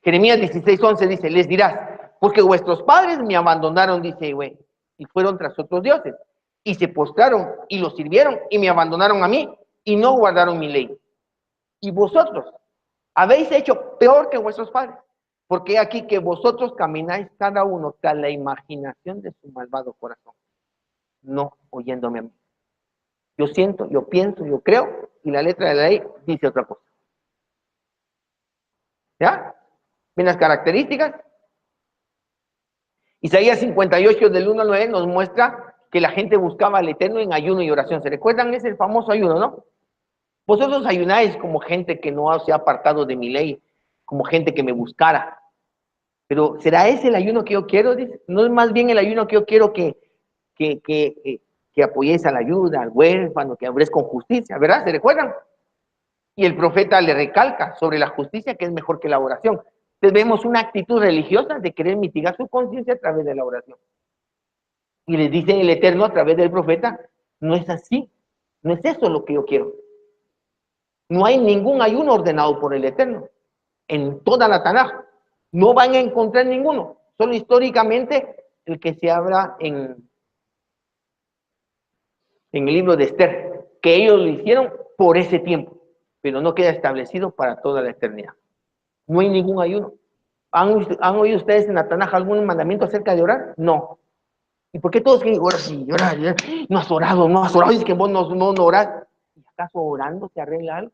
Jeremías 16:11 dice, les dirás, porque vuestros padres me abandonaron, dice Yahweh, y fueron tras otros dioses, y se postraron y los sirvieron, y me abandonaron a mí, y no guardaron mi ley. Y vosotros habéis hecho peor que vuestros padres, porque aquí que vosotros camináis cada uno tras la imaginación de su malvado corazón, no oyéndome a mí. Yo siento, yo pienso, yo creo, y la letra de la ley dice otra cosa. ¿Ya? ¿Ven las características? Isaías 58 del 1 al 9 nos muestra que la gente buscaba al Eterno en ayuno y oración. ¿Se recuerdan? Es el famoso ayuno, ¿no? Vosotros ayunáis como gente que no se ha apartado de mi ley, como gente que me buscara. Pero ¿será ese el ayuno que yo quiero? Dice. No es más bien el ayuno que yo quiero que apoyéis a la ayuda, al huérfano, que obréis con justicia, ¿verdad? ¿Se recuerdan? Y el profeta le recalca sobre la justicia que es mejor que la oración. Entonces vemos una actitud religiosa de querer mitigar su conciencia a través de la oración. Y les dice el Eterno a través del profeta, no es así, no es eso lo que yo quiero. No hay ningún ayuno ordenado por el Eterno. En toda la Tanaj no van a encontrar ninguno. Solo históricamente el que se habla en el libro de Esther, que ellos lo hicieron por ese tiempo, pero no queda establecido para toda la eternidad. No hay ningún ayuno. ¿Han oído ustedes en la Tanaj algún mandamiento acerca de orar? No. ¿Y por qué todos quieren orar? Sí, orar, no has orado, dices que vos no orás. ¿Y acaso orando se arregla algo?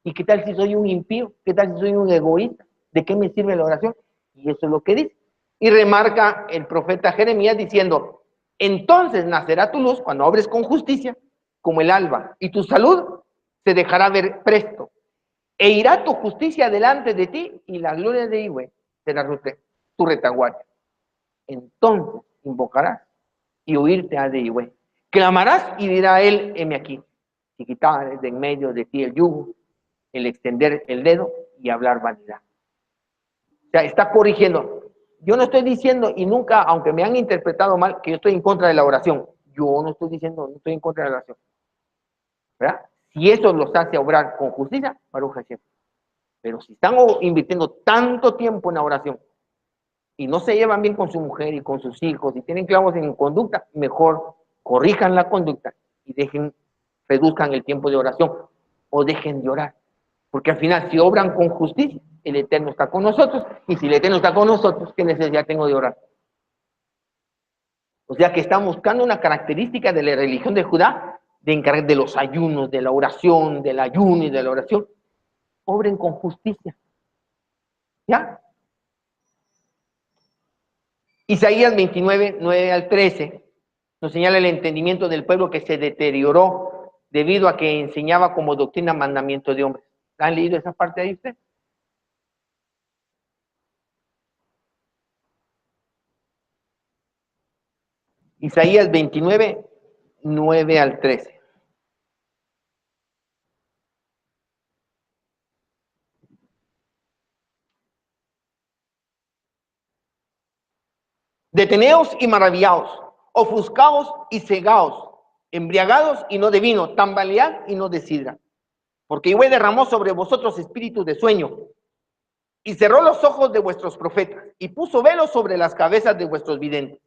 ¿Y qué tal si soy un impío? ¿Qué tal si soy un egoísta? ¿De qué me sirve la oración? Y eso es lo que dice. Y remarca el profeta Jeremías diciendo, entonces nacerá tu luz cuando obres con justicia, como el alba, y tu salud se dejará ver presto. E irá tu justicia delante de ti, y la gloria de Yahweh será tu retaguardia. Entonces invocarás, y oírte ha de Yahweh. Clamarás, y dirá él, heme aquí. Si quitares de en medio de ti el yugo, el extender el dedo y hablar vanidad. O sea, está corrigiendo. Yo no estoy diciendo, y nunca, aunque me han interpretado mal, que yo estoy en contra de la oración. Yo no estoy diciendo, no estoy en contra de la oración. ¿Verdad? Si eso los hace obrar con justicia, Baruch Hashem. Pero si están invirtiendo tanto tiempo en la oración y no se llevan bien con su mujer y con sus hijos y tienen clavos en conducta, mejor corrijan la conducta y reduzcan el tiempo de oración o dejen de orar. Porque al final, si obran con justicia, el Eterno está con nosotros, y si el Eterno está con nosotros, ¿qué necesidad tengo de orar? O sea que estamos buscando una característica de la religión de Judá, de encargar de los ayunos, de la oración, del ayuno y de la oración. Obren con justicia. ¿Ya? Isaías 29, 9 al 13, nos señala el entendimiento del pueblo que se deterioró debido a que enseñaba como doctrina mandamiento de hombres. ¿Han leído esa parte ahí usted? Isaías 29, 9 al 13. Deteneos y maravillaos, ofuscaos y cegaos, embriagados y no de vino, tambalead y no de sidra. Porque Yahweh derramó sobre vosotros espíritu de sueño, y cerró los ojos de vuestros profetas, y puso velos sobre las cabezas de vuestros videntes.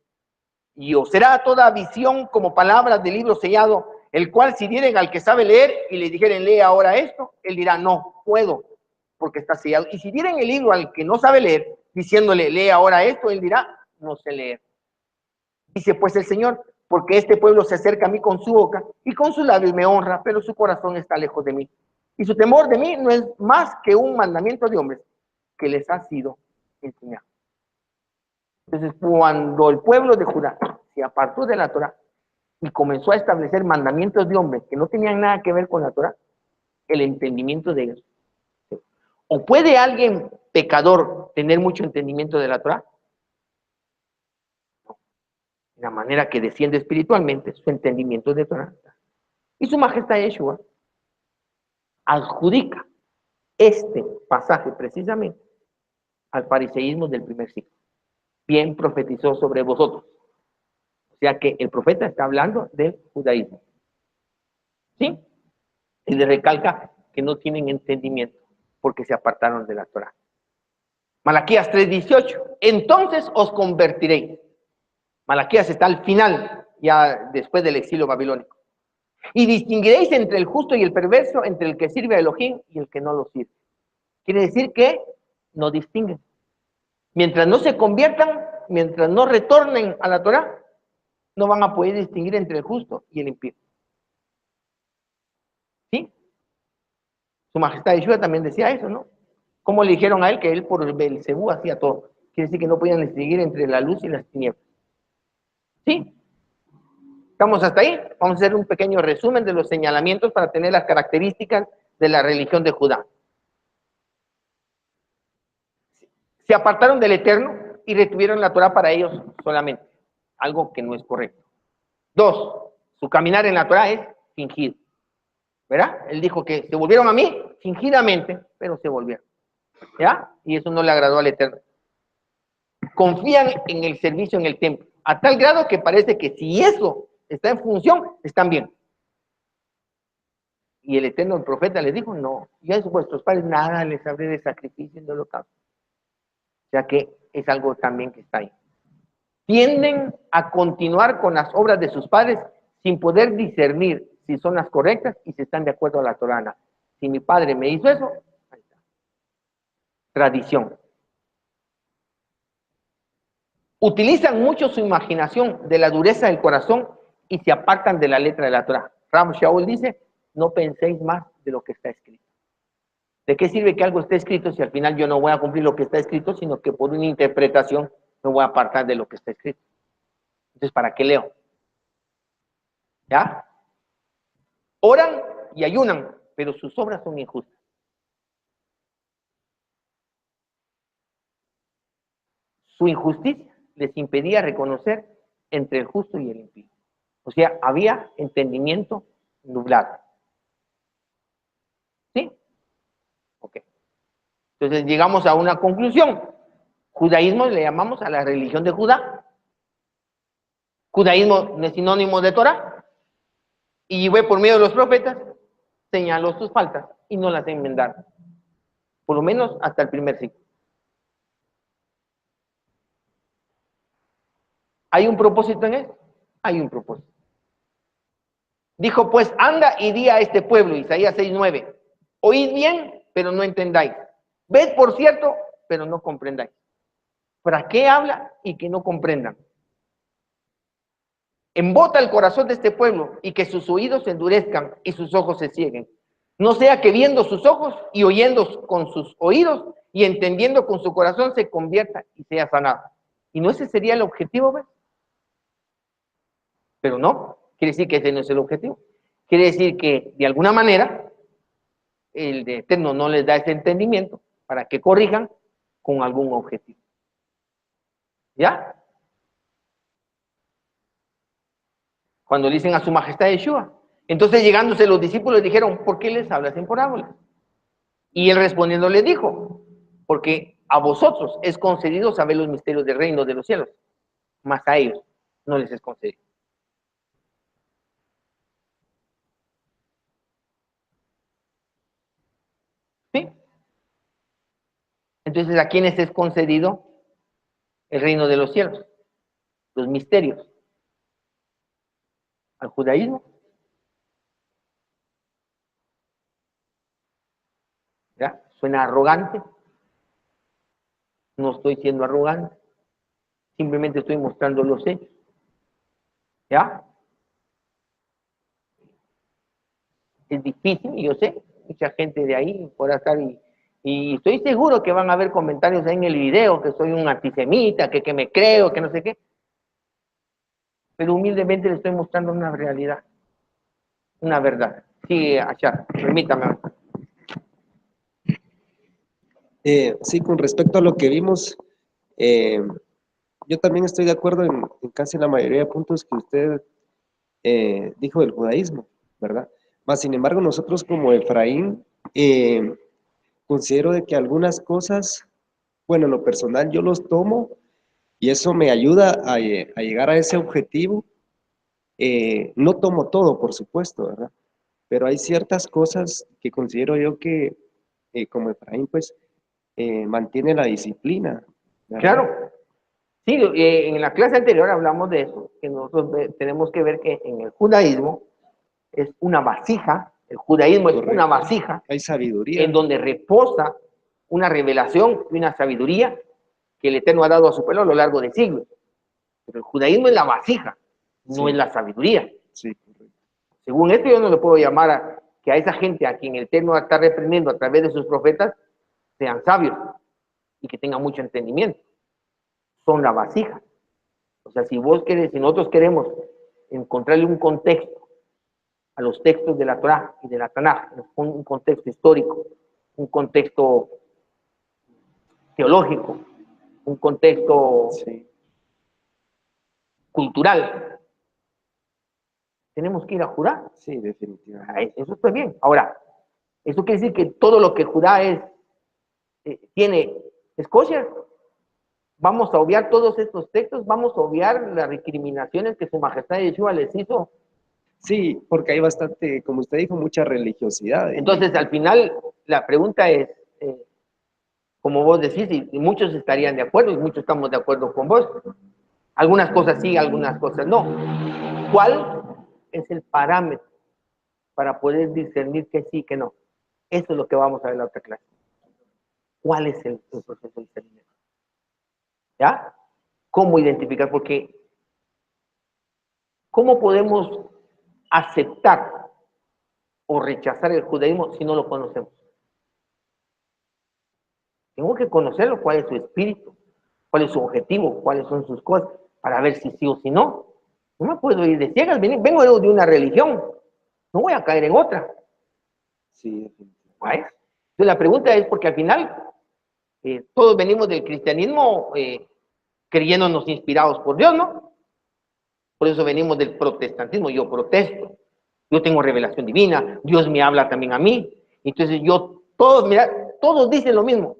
Y os será toda visión como palabras del libro sellado, el cual si dieren al que sabe leer y le dijeren lee ahora esto, él dirá no puedo, porque está sellado. Y si dieren el libro al que no sabe leer, diciéndole lee ahora esto, él dirá no sé leer. Dice pues el Señor, porque este pueblo se acerca a mí con su boca y con sus labios me honra, pero su corazón está lejos de mí. Y su temor de mí no es más que un mandamiento de hombres que les ha sido enseñado. Entonces, cuando el pueblo de Judá se apartó de la Torah y comenzó a establecer mandamientos de hombres que no tenían nada que ver con la Torah, el entendimiento de ellos. ¿O puede alguien pecador tener mucho entendimiento de la Torah? No. La manera que desciende espiritualmente, su entendimiento de Torah. Y su majestad Yeshua adjudica este pasaje precisamente al fariseísmo del primer siglo. Bien profetizó sobre vosotros. O sea que el profeta está hablando del judaísmo. ¿Sí? Y le recalca que no tienen entendimiento porque se apartaron de la Torah. Malaquías 3:18. Entonces os convertiréis. Malaquías está al final, ya después del exilio babilónico. Y distinguiréis entre el justo y el perverso, entre el que sirve a Elohim y el que no lo sirve. Quiere decir que no distinguen. Mientras no se conviertan, mientras no retornen a la Torah, no van a poder distinguir entre el justo y el impío. ¿Sí? Su majestad Yeshua también decía eso, ¿no? ¿Cómo le dijeron a él que él por Belcebú hacía todo? Quiere decir que no podían distinguir entre la luz y las tinieblas. ¿Sí? ¿Estamos hasta ahí? Vamos a hacer un pequeño resumen de los señalamientos para tener las características de la religión de Judá. Se apartaron del Eterno y retuvieron la Torah para ellos solamente, algo que no es correcto. 2, su caminar en la Torah es fingido, ¿verdad? Él dijo que se volvieron a mí fingidamente, pero se volvieron, ¿ya? Y eso no le agradó al Eterno. Confían en el servicio en el templo, a tal grado que parece que si eso está en función, están bien. Y el Eterno, el profeta, les dijo, no, ya es vuestros padres, nada les habré de sacrificio en el holocausto. sea que es algo también que está ahí. Tienden a continuar con las obras de sus padres sin poder discernir si son las correctas y si están de acuerdo a la Torá. Si mi padre me hizo eso, ahí está. Tradición. Utilizan mucho su imaginación de la dureza del corazón y se apartan de la letra de la Torá. Ram Shaul dice, no penséis más de lo que está escrito. ¿De qué sirve que algo esté escrito si al final yo no voy a cumplir lo que está escrito, sino que por una interpretación me voy a apartar de lo que está escrito? Entonces, ¿para qué leo? ¿Ya? Oran y ayunan, pero sus obras son injustas. Su injusticia les impedía reconocer entre el justo y el impío. O sea, había entendimiento nublado. ¿Sí? Ok. Entonces llegamos a una conclusión. Judaísmo le llamamos a la religión de Judá. Judaísmo es sinónimo de Torah. Y fue por medio de los profetas, señaló sus faltas y no las enmendaron. Por lo menos hasta el primer siglo. ¿Hay un propósito en esto? Hay un propósito. Dijo, pues, anda y di a este pueblo, Isaías 6:9, oíd bien, pero no entendáis. Ved, por cierto, pero no comprendáis. ¿Para qué habla y que no comprendan? Embota el corazón de este pueblo y que sus oídos se endurezcan y sus ojos se cieguen. No sea que viendo sus ojos y oyendo con sus oídos y entendiendo con su corazón se convierta y sea sanado. ¿Y no ese sería el objetivo, ¿ves? Pero no, quiere decir que ese no es el objetivo. Quiere decir que, de alguna manera, el de Eterno no les da ese entendimiento para que corrijan con algún objetivo. ¿Ya? Cuando le dicen a su majestad Yeshua. Entonces, llegándose los discípulos, dijeron, ¿por qué les hablas en parábolas? Y él respondiendo les dijo, porque a vosotros es concedido saber los misterios del reino de los cielos, mas a ellos no les es concedido. ¿Sí? Entonces, ¿a quiénes es concedido el reino de los cielos? Los misterios. ¿Al judaísmo? ¿Ya? ¿Suena arrogante? No estoy siendo arrogante. Simplemente estoy mostrando los hechos. ¿Ya? Es difícil, yo sé, mucha gente de ahí podrá estar y estoy seguro que van a haber comentarios ahí en el video que soy un antisemita, que me creo, que no sé qué. Pero humildemente le estoy mostrando una realidad, una verdad. Sí, Achar, permítame. Sí, con respecto a lo que vimos, yo también estoy de acuerdo en casi la mayoría de puntos que usted dijo del judaísmo, ¿verdad? Mas, sin embargo, nosotros como Efraín, considero de que algunas cosas, bueno, en lo personal yo los tomo y eso me ayuda a llegar a ese objetivo. No tomo todo, por supuesto, ¿verdad? Pero hay ciertas cosas que considero yo que, como Efraín, pues, mantiene la disciplina, ¿verdad? Claro. Sí, en la clase anterior hablamos de eso, que nosotros tenemos que ver que en el judaísmo es una vasija, el judaísmo es una vasija. Hay sabiduría. En donde reposa una revelación y una sabiduría que el Eterno ha dado a su pueblo a lo largo de siglos. Pero el judaísmo es la vasija, no es la sabiduría. Sí, correcto. Según esto, yo no le puedo llamar que a esa gente a quien el Eterno está reprendiendo a través de sus profetas sean sabios y que tengan mucho entendimiento. Son la vasija. O sea, si nosotros queremos encontrarle un contexto a los textos de la Torá y de la Tanaj, un contexto histórico, un contexto teológico, un contexto cultural, tenemos que ir a Judá. Sí, definitivamente. Eso está bien. Ahora, ¿eso quiere decir que todo lo que Judá tiene es kosher? ¿Vamos a obviar todos estos textos? ¿Vamos a obviar las recriminaciones que su majestad Yeshua les hizo? Sí, porque hay bastante, como usted dijo, mucha religiosidad. Entonces, al final, la pregunta es, como vos decís, y muchos estarían de acuerdo, y muchos estamos de acuerdo con vos. Algunas cosas sí, algunas cosas no. ¿Cuál es el parámetro para poder discernir que sí, que no? Eso es lo que vamos a ver en la otra clase. ¿Cuál es el proceso de discernimiento? ¿Ya? ¿Cómo identificar? Porque ¿cómo podemos aceptar o rechazar el judaísmo si no lo conocemos? Tengo que conocerlo, cuál es su espíritu, cuál es su objetivo, cuáles son sus cosas, para ver si sí o si no. No me puedo ir de ciegas, vengo de una religión, no voy a caer en otra. Sí, ¿Vale? Entonces la pregunta es, porque al final todos venimos del cristianismo creyéndonos inspirados por Dios, ¿no? Por eso venimos del protestantismo, yo protesto, yo tengo revelación divina, Dios me habla también a mí. Entonces todos, mira, todos dicen lo mismo,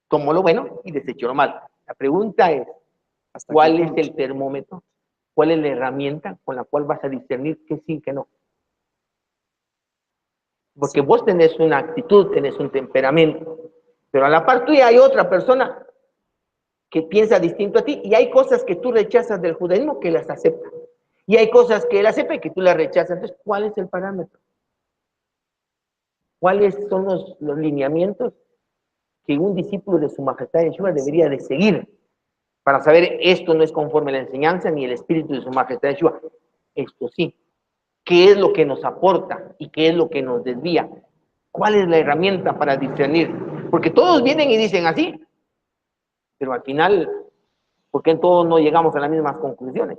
tomo lo bueno y desecho lo malo. La pregunta es, ¿cuál es el termómetro? ¿Cuál es la herramienta con la cual vas a discernir que sí, que no? Porque vos tenés una actitud, tenés un temperamento, pero a la par tuya hay otra persona que piensa distinto a ti, y hay cosas que tú rechazas del judaísmo que las acepta, y hay cosas que él acepta y que tú las rechazas. Entonces, ¿cuál es el parámetro? ¿Cuáles son los lineamientos que un discípulo de su majestad Yeshua debería de seguir para saber esto no es conforme a la enseñanza ni el espíritu de su majestad Yeshua? Esto sí. ¿Qué es lo que nos aporta y qué es lo que nos desvía? ¿Cuál es la herramienta para discernir? Porque todos vienen y dicen así, pero al final, ¿por qué todos no llegamos a las mismas conclusiones?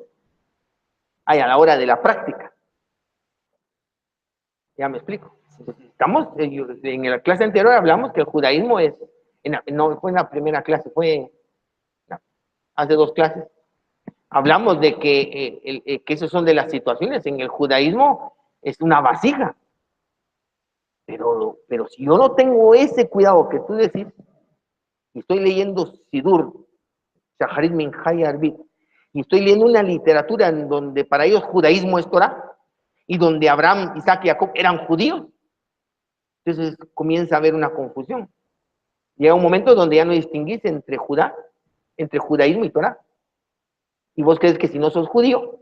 Ay, a la hora de la práctica. Ya me explico. Estamos, en la clase anterior hablamos que el judaísmo es, no fue en la primera clase, fue hace 2 clases. Hablamos de que esas son de las situaciones. En el judaísmo es una vasija. Pero si yo no tengo ese cuidado que tú decís, y estoy leyendo Sidur, Shaharit Minhai Arbit, y estoy leyendo una literatura en donde para ellos judaísmo es Torah, y donde Abraham, Isaac y Jacob eran judíos, entonces comienza a haber una confusión. Llega un momento donde ya no distinguís entre judaísmo y Torah. Y vos crees que si no sos judío,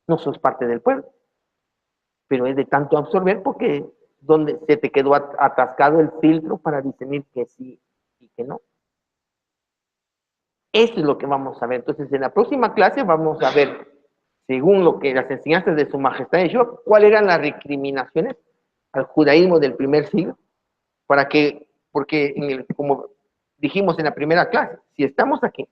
no sos parte del pueblo. Pero es de tanto absorber porque donde se te quedó atascado el filtro para discernir que sí y que no. Eso es lo que vamos a ver. Entonces, en la próxima clase vamos a ver, según lo que las enseñanzas de su majestad Yeshua, cuáles eran las recriminaciones al judaísmo del primer siglo, porque como dijimos en la primera clase, si estamos aquí,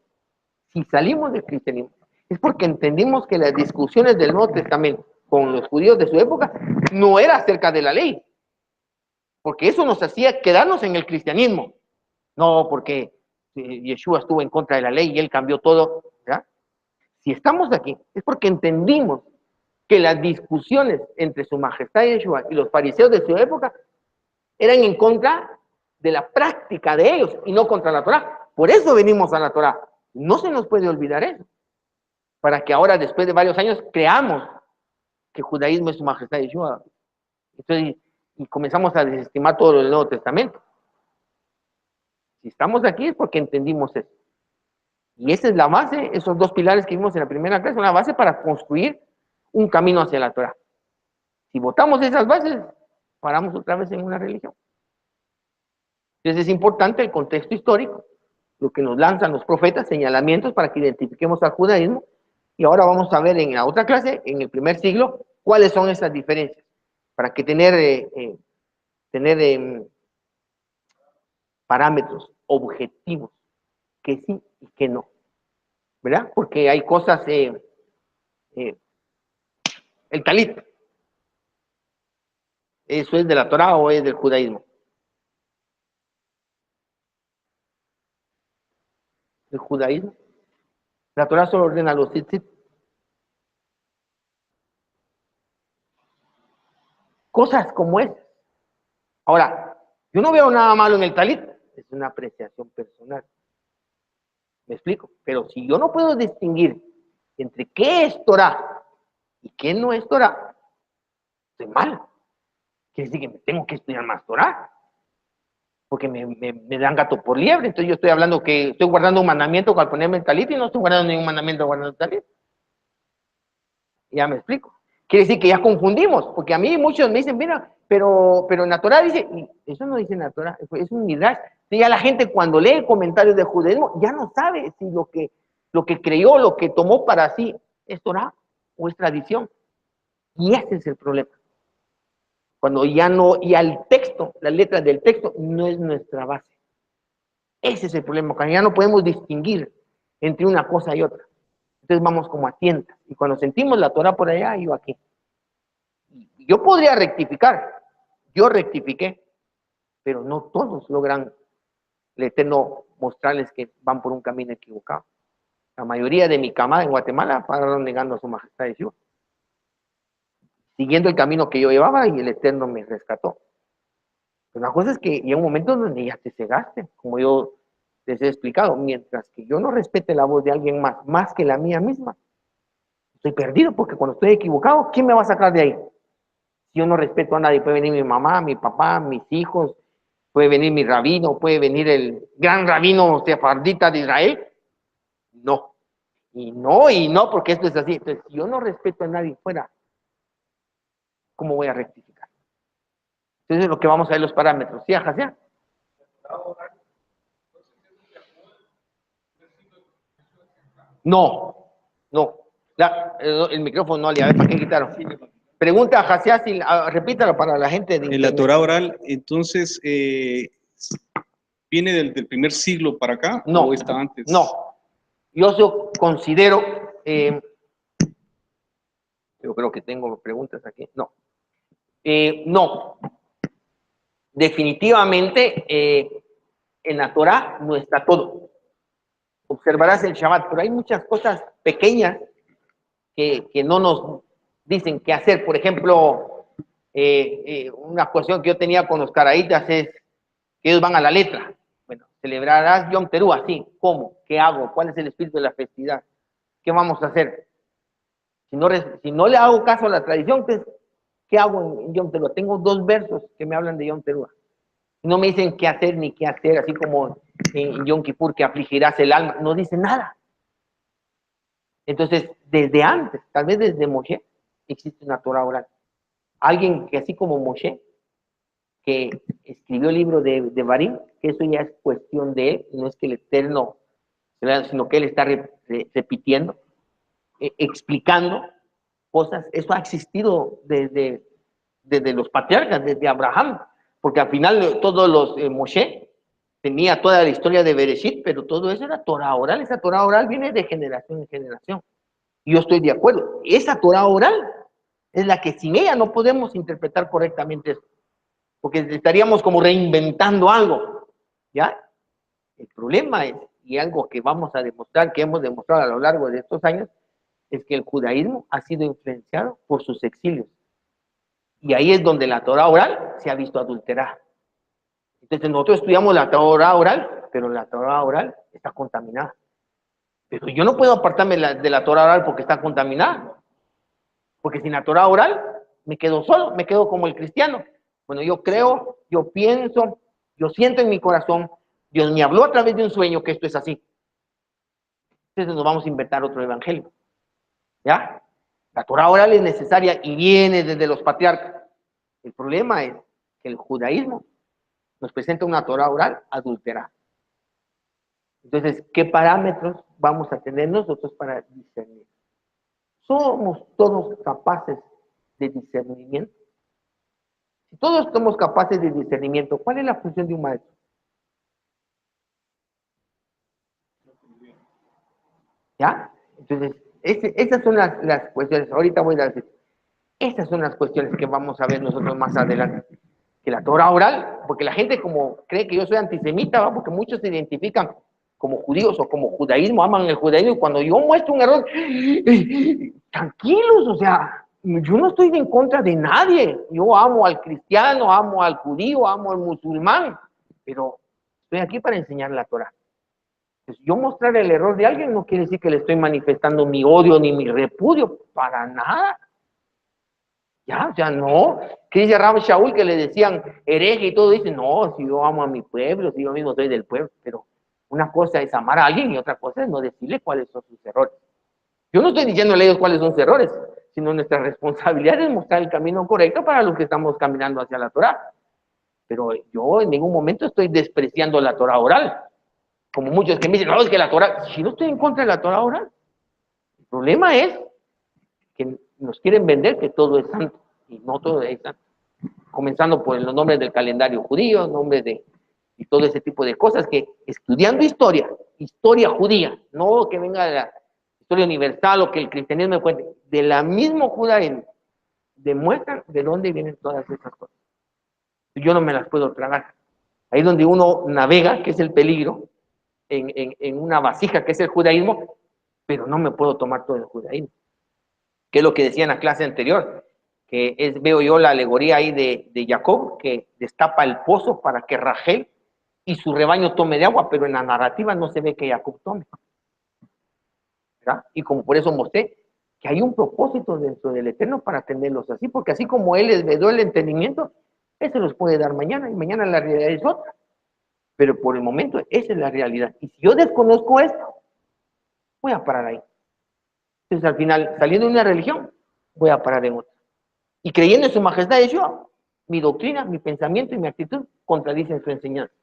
si salimos del cristianismo, es porque entendimos que las discusiones del Nuevo Testamento con los judíos de su época no era acerca de la ley, porque eso nos hacía quedarnos en el cristianismo. No, porque Yeshua estuvo en contra de la ley y él cambió todo. ¿Ya? Si estamos aquí, es porque entendimos que las discusiones entre su majestad Yeshua y los fariseos de su época eran en contra de la práctica de ellos y no contra la Torah. Por eso venimos a la Torah. No se nos puede olvidar eso. Para que ahora, después de varios años, creamos que el judaísmo es su majestad Yeshua. Entonces, y comenzamos a desestimar todo el Nuevo Testamento. Si estamos aquí es porque entendimos eso. Y esa es la base, esos 2 pilares que vimos en la primera clase, una base para construir un camino hacia la Torah. Si votamos esas bases, paramos otra vez en una religión. Entonces es importante el contexto histórico, lo que nos lanzan los profetas, señalamientos para que identifiquemos al judaísmo. Y ahora vamos a ver en la otra clase, en el primer siglo, cuáles son esas diferencias, para que tener parámetros objetivos, que sí y que no, ¿verdad? Porque hay cosas, el talit, ¿eso es de la Torah o es del judaísmo? ¿El judaísmo? La Torah solo ordena los tzitzit. Cosas como esas. Ahora, yo no veo nada malo en el talit, es una apreciación personal. ¿Me explico? Pero si yo no puedo distinguir entre qué es Torah y qué no es Torah, estoy mal. Quiere decir que me tengo que estudiar más Torah. porque me dan gato por liebre. Entonces yo estoy hablando que estoy guardando un mandamiento al ponerme el talit y no estoy guardando ningún mandamiento guardando el talit. Ya me explico. Quiere decir que ya confundimos, porque a mí muchos me dicen, mira, pero en la Torah dice, y eso no dice en la Torah, es un midrash. Ya la gente cuando lee comentarios del judaísmo ya no sabe si lo que creyó, lo que tomó para sí es Torah o es tradición. Y ese es el problema. Cuando ya no, y al texto, la letra del texto no es nuestra base. Ese es el problema, cuando ya no podemos distinguir entre una cosa y otra. Entonces vamos como a tientas. Y cuando sentimos la Torah por allá, yo aquí. Yo podría rectificar. Yo rectifiqué. Pero no todos logran el Eterno mostrarles que van por un camino equivocado. La mayoría de mi camada en Guatemala pararon negando a su majestad de Dios. Siguiendo el camino que yo llevaba y el Eterno me rescató. Pero la cosa es que llega un momento donde ya te cegaste, como yo les he explicado. Mientras que yo no respete la voz de alguien más que la mía misma, estoy perdido, porque cuando estoy equivocado, ¿quién me va a sacar de ahí? Si yo no respeto a nadie, puede venir mi mamá, mi papá, mis hijos, puede venir mi rabino, puede venir el gran rabino sefardita de Israel. No. Y no, porque esto es así. Entonces, si yo no respeto a nadie fuera, ¿cómo voy a rectificar? Entonces, lo que vamos a ver los parámetros. ¿Sí, Ajasia? No. El micrófono no, a ver, ¿para qué quitaron? Pregunta a Ajasia, repítalo para la gente de En la Torah oral, entonces, ¿viene del primer siglo para acá no, o está antes? No. Yo considero, yo creo que tengo preguntas aquí. No. No. Definitivamente, en la Torah no está todo. Observarás el Shabbat, pero hay muchas cosas pequeñas que no nos dicen qué hacer. Por ejemplo, una cuestión que yo tenía con los caraítas es que ellos van a la letra. Bueno, celebrarás Yom Teruah, sí. ¿Cómo? ¿Qué hago? ¿Cuál es el espíritu de la festividad? ¿Qué vamos a hacer? Si no le hago caso a la tradición, entonces, ¿qué hago en Yom Teruah? Tengo 2 versos que me hablan de Yom Teruah. No me dicen qué hacer ni qué hacer, así como en Yom Kippur, que afligirás el alma. No dice nada. Entonces, desde antes, tal vez desde Moshe, existe una Torah oral. Alguien que así como Moshe, que escribió el libro de Barim, que eso ya es cuestión de él, no es que el Eterno, sino que él está repitiendo, explicando cosas. Eso ha existido desde los patriarcas, desde Abraham, porque al final todos los Moshe tenía toda la historia de Bereshit, pero todo eso era Torah oral. Esa Torah oral viene de generación en generación. Y yo estoy de acuerdo. Esa Torah oral es la que sin ella no podemos interpretar correctamente eso, porque estaríamos como reinventando algo, ¿ya? El problema es, y algo que vamos a demostrar, que hemos demostrado a lo largo de estos años, es que el judaísmo ha sido influenciado por sus exilios. Y ahí es donde la Torah oral se ha visto adulterada. Entonces nosotros estudiamos la Torah oral, pero la Torah oral está contaminada. Pero yo no puedo apartarme de la Torah oral porque está contaminada. Porque sin la Torah oral me quedo solo, me quedo como el cristiano. Bueno, yo creo, yo pienso, yo siento en mi corazón, Dios me habló a través de un sueño que esto es así. Entonces nos vamos a inventar otro evangelio. ¿Ya? La Torah oral es necesaria y viene desde los patriarcas. El problema es que el judaísmo nos presenta una Torah oral adulterada. Entonces, ¿qué parámetros vamos a tener nosotros para discernir? ¿Somos todos capaces de discernimiento? Si todos somos capaces de discernimiento, ¿cuál es la función de un maestro? ¿Ya? Entonces, esas son las cuestiones. Ahorita voy a decir, esas son las cuestiones que vamos a ver nosotros más adelante. Que la Torah oral, porque la gente como cree que yo soy antisemita, ¿va? Porque muchos se identifican como judíos o como judaísmo, aman el judaísmo, y cuando yo muestro un error, tranquilos, o sea, yo no estoy en contra de nadie. Yo amo al cristiano, amo al judío, amo al musulmán, pero estoy aquí para enseñar la Torah. Entonces, yo mostrar el error de alguien no quiere decir que le estoy manifestando mi odio ni mi repudio, para nada. Ya, o sea, no. ¿Qué dice Rab Shaul que le decían hereje y todo? Dice, no, si yo amo a mi pueblo, si yo mismo soy del pueblo, pero una cosa es amar a alguien y otra cosa es no decirle cuáles son sus errores. Yo no estoy diciéndole a ellos cuáles son sus errores, sino nuestra responsabilidad es mostrar el camino correcto para los que estamos caminando hacia la Torá. Pero yo en ningún momento estoy despreciando la Torá oral. Como muchos que me dicen, no, es que la Torá, si no estoy en contra de la Torá oral. El problema es que nos quieren vender que todo es santo, y no todo es santo. Comenzando por los nombres del calendario judío, nombres de y todo ese tipo de cosas que estudiando historia judía, no que venga de la historia universal o que el cristianismo me cuente, de la misma judaísmo, demuestran de dónde vienen todas esas cosas. Yo no me las puedo tragar. Ahí es donde uno navega, que es el peligro, en una vasija que es el judaísmo, pero no me puedo tomar todo el judaísmo. Que es lo que decía en la clase anterior, que veo yo la alegoría ahí de Jacob, que destapa el pozo para que Rachel y su rebaño tome de agua, pero en la narrativa no se ve que Jacob tome. ¿Verdad? Y como por eso mostré que hay un propósito dentro del Eterno para tenerlos así, porque así como Él les dio el entendimiento, Él se los puede dar mañana, y mañana la realidad es otra. Pero por el momento esa es la realidad. Y si yo desconozco esto, voy a parar ahí. Entonces al final, saliendo de una religión, voy a parar en otra. Y creyendo en su majestad de Yeshua, mi doctrina, mi pensamiento y mi actitud contradicen su enseñanza.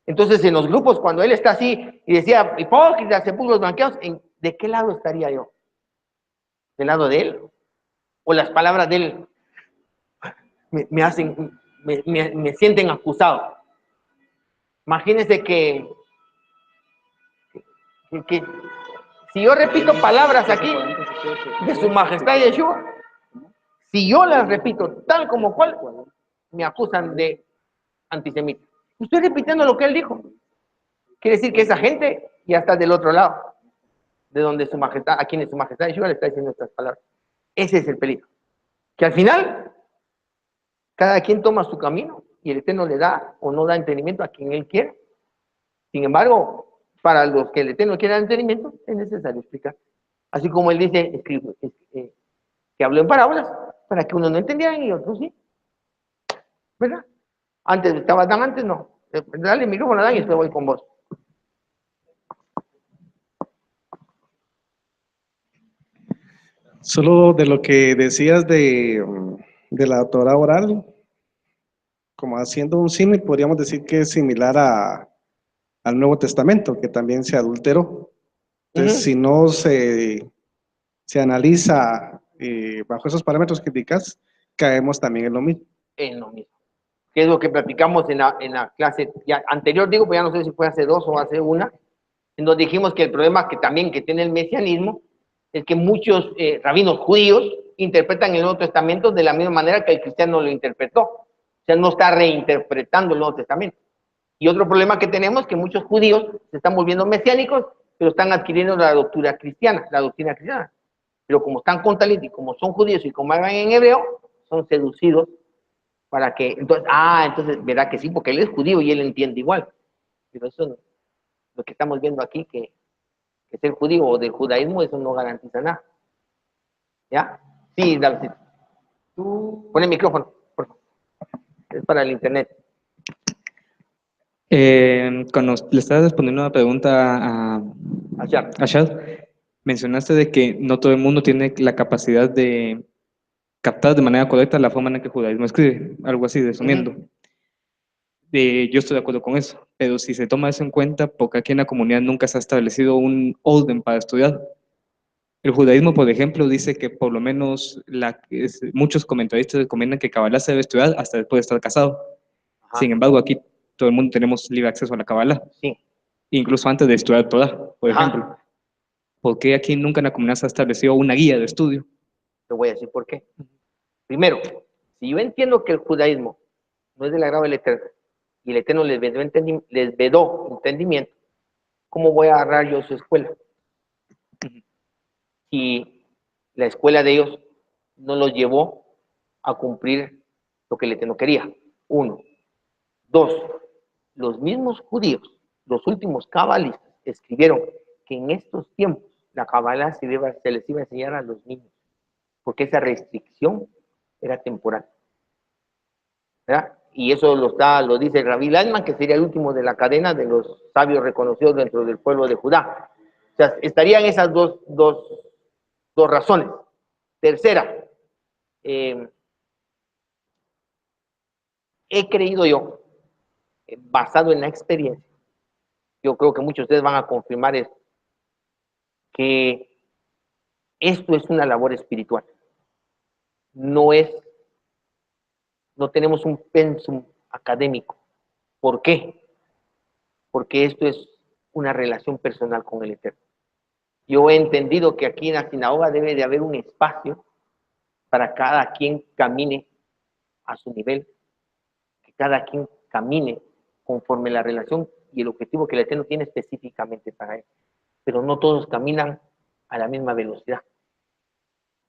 Entonces en los grupos, cuando él está así y decía, hipócritas, sepulcros blanqueados, ¿de qué lado estaría yo? ¿Del lado de él? ¿O las palabras de él me hacen, me sienten acusado? Imagínense que si yo repito palabras aquí de su majestad Yeshua, si yo las repito tal como cual, me acusan de antisemita. Estoy repitiendo lo que él dijo. Quiere decir que esa gente ya está del otro lado, de donde su majestad, a quienes su majestad Yeshua le está diciendo estas palabras. Ese es el peligro. Que al final, cada quien toma su camino y el Eterno le da o no da entendimiento a quien él quiere. Sin embargo, para los que el Eterno quiere dar entendimiento, es necesario explicar. Así como él dice, que habló en parábolas, para que uno no entendiera y otros sí. ¿Verdad? Antes estaba Dan, antes no. Dale el micrófono a Dan y después voy con vos. Solo de lo que decías de la Torah oral, como haciendo un símil, podríamos decir que es similar al Nuevo Testamento, que también se adulteró. Entonces, si no se analiza bajo esos parámetros que indicas, caemos también en lo mismo. En lo mismo. Que es lo que platicamos en la clase ya anterior, digo, pues ya no sé si fue hace 2 o hace 1, en donde dijimos que el problema que también que tiene el mesianismo es que muchos rabinos judíos interpretan el Nuevo Testamento de la misma manera que el cristiano lo interpretó. O sea, no está reinterpretando el Nuevo Testamento. Y otro problema que tenemos es que muchos judíos se están volviendo mesiánicos, pero están adquiriendo la doctrina cristiana, Pero como están con talento y como son judíos y como hablan en hebreo, son seducidos para que, entonces, verá que sí, porque él es judío y él entiende igual. Pero eso no, lo que estamos viendo aquí, que ser judío o del judaísmo, eso no garantiza nada. ¿Ya? Sí, David. Pon el micrófono, por favor. Es para el internet. Cuando le estabas respondiendo una pregunta a Shad, mencionaste de que no todo el mundo tiene la capacidad de captar de manera correcta la forma en la que el judaísmo escribe, algo así, resumiendo. Yo estoy de acuerdo con eso, pero si se toma eso en cuenta, porque aquí en la comunidad nunca se ha establecido un orden para estudiar. El judaísmo, por ejemplo, dice que por lo menos muchos comentaristas recomiendan que Kabbalah se debe estudiar hasta después de estar casado. Ajá. Sin embargo, aquí todo el mundo tenemos libre acceso a la Kabbalah, Sí. incluso antes de estudiar Torah, por Ajá. ejemplo. ¿Por qué aquí nunca en la comunidad se ha establecido una guía de estudio? Te voy a decir por qué. Primero, si yo entiendo que el judaísmo no es del agrado del Eterno y el Eterno les vedó entendimiento, ¿cómo voy a agarrar yo su escuela? Y la escuela de ellos no los llevó a cumplir lo que el Eterno quería. 1. 2. Los mismos judíos, los últimos cabalistas, escribieron que en estos tiempos la Kabbalah se les iba a enseñar a los niños, porque esa restricción era temporal. ¿Verdad? Y eso lo dice Rabbi Landman, que sería el último de la cadena de los sabios reconocidos dentro del pueblo de Judá. O sea, estarían esas dos razones. Tercera, he creído yo, basado en la experiencia, yo creo que muchos de ustedes van a confirmar esto, que esto es una labor espiritual. No tenemos un pensum académico. ¿Por qué? Porque esto es una relación personal con el Eterno. Yo he entendido que aquí en la sinagoga debe de haber un espacio para cada quien camine a su nivel, que cada quien camine conforme la relación y el objetivo que el Eterno tiene específicamente para él. Pero no todos caminan a la misma velocidad.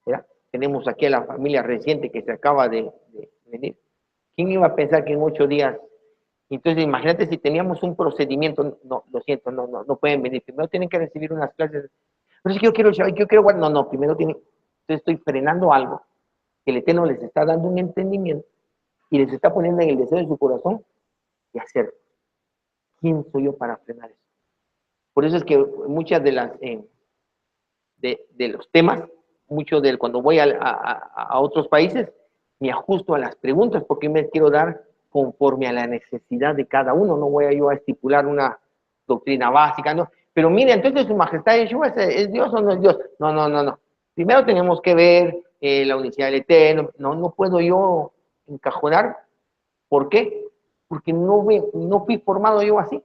¿Verdad? Tenemos aquí a la familia reciente que se acaba de venir. ¿Quién iba a pensar que en 8 días? Entonces, imagínate si teníamos un procedimiento, no, lo siento, no pueden venir. Primero tienen que recibir unas clases. Pero es que yo quiero, primero tienen. Entonces estoy frenando algo que el Eterno les está dando un entendimiento y les está poniendo en el deseo de su corazón de hacerlo. ¿Quién soy yo para frenar eso? Por eso es que muchas de las de los temas, cuando voy a otros países, me ajusto a las preguntas porque me quiero dar conforme a la necesidad de cada uno. No voy yo a estipular una doctrina básica, no. Pero mire, entonces su majestad Yeshua es Dios o no es Dios. No. Primero tenemos que ver la unicidad del Eterno. No puedo yo encajonar. ¿Por qué? Porque no fui formado yo así.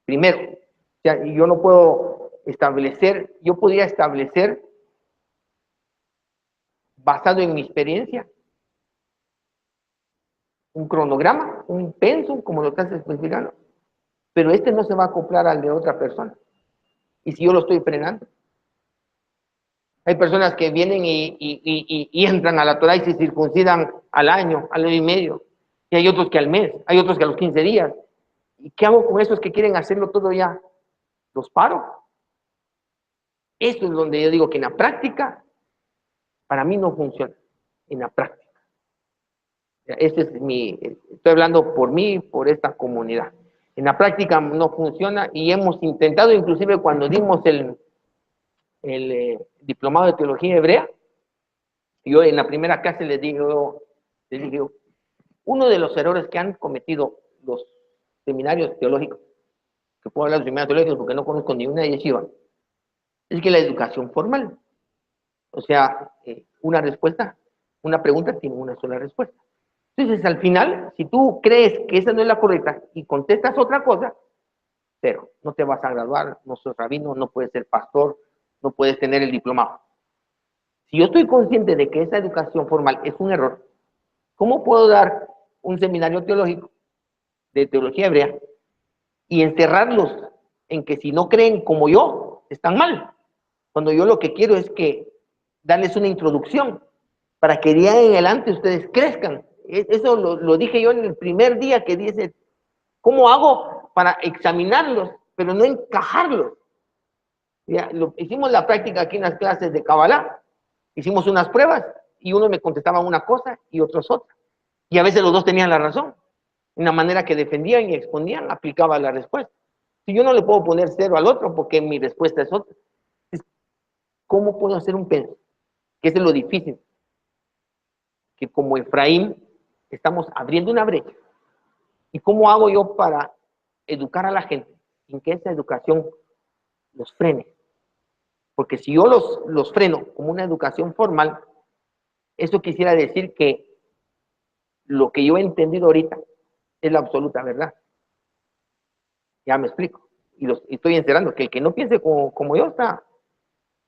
Primero, o sea, yo no puedo establecer, yo podría establecer, basado en mi experiencia, un cronograma, un pensum, como lo estás especificando, pero este no se va a acoplar al de otra persona. Y si yo lo estoy frenando. Hay personas que vienen y entran a la Torah y se circuncidan al año y medio. Y hay otros que al mes, hay otros que a los 15 días. ¿Y qué hago con esos que quieren hacerlo todo ya? Los paro. Esto es donde yo digo que en la práctica, para mí no funciona. En la práctica. Estoy hablando por mí, por esta comunidad. En la práctica no funciona y hemos intentado, inclusive cuando dimos el diplomado de teología hebrea, yo en la primera clase les dije, uno de los errores que han cometido los seminarios teológicos, que puedo hablar de seminarios teológicos porque no conozco ni una yeshiva, es que la educación formal, o sea, una pregunta tiene una sola respuesta. Entonces, al final, si tú crees que esa no es la correcta y contestas otra cosa, cero, no te vas a graduar, no sos rabino, no puedes ser pastor, no puedes tener el diplomado. Si yo estoy consciente de que esa educación formal es un error, ¿cómo puedo dar un seminario teológico de teología hebrea y encerrarlos en que si no creen como yo, están mal? Cuando yo lo que quiero es que darles una introducción para que de ahí en adelante ustedes crezcan. Eso lo dije yo en el primer día que dice, ¿cómo hago para examinarlos, pero no encajarlos? Ya, hicimos la práctica aquí en las clases de Kabbalah, hicimos unas pruebas y uno me contestaba una cosa y otros otra. Y a veces los dos tenían la razón. Una manera que defendían y expondían, aplicaba la respuesta. Si yo no le puedo poner 0 al otro porque mi respuesta es otra. ¿Cómo puedo hacer un pensum? Que es lo difícil. Que como Efraín estamos abriendo una brecha. ¿Y cómo hago yo para educar a la gente sin que esa educación los frene? Porque si yo los freno como una educación formal, eso quisiera decir que lo que yo he entendido ahorita es la absoluta verdad. Ya me explico. Y estoy enterando que el que no piense como yo está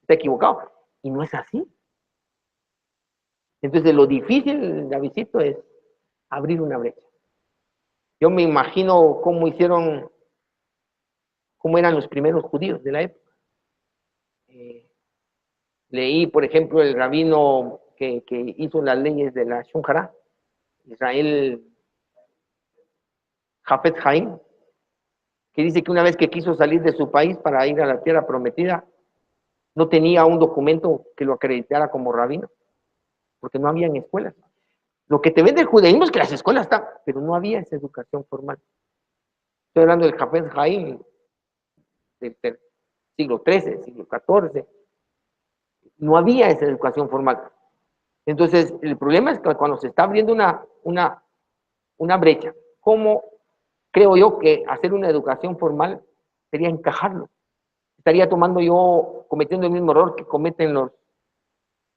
equivocado. Y no es así. Entonces lo difícil, Davidcito, es abrir una brecha. Yo me imagino cómo eran los primeros judíos de la época. Leí, por ejemplo, el rabino que hizo las leyes de la Shulchan Aruch, Israel Hafetz Haim, que dice que una vez que quiso salir de su país para ir a la tierra prometida, no tenía un documento que lo acreditara como rabino. porque no había escuelas. Lo que te vende el judaísmo es que las escuelas están, pero no había esa educación formal. Estoy hablando del Hafez Haim del siglo XIII, siglo XIV. No había esa educación formal. Entonces, el problema es que cuando se está abriendo una brecha, ¿cómo creo yo que hacer una educación formal sería encajarlo? Estaría cometiendo el mismo error que cometen los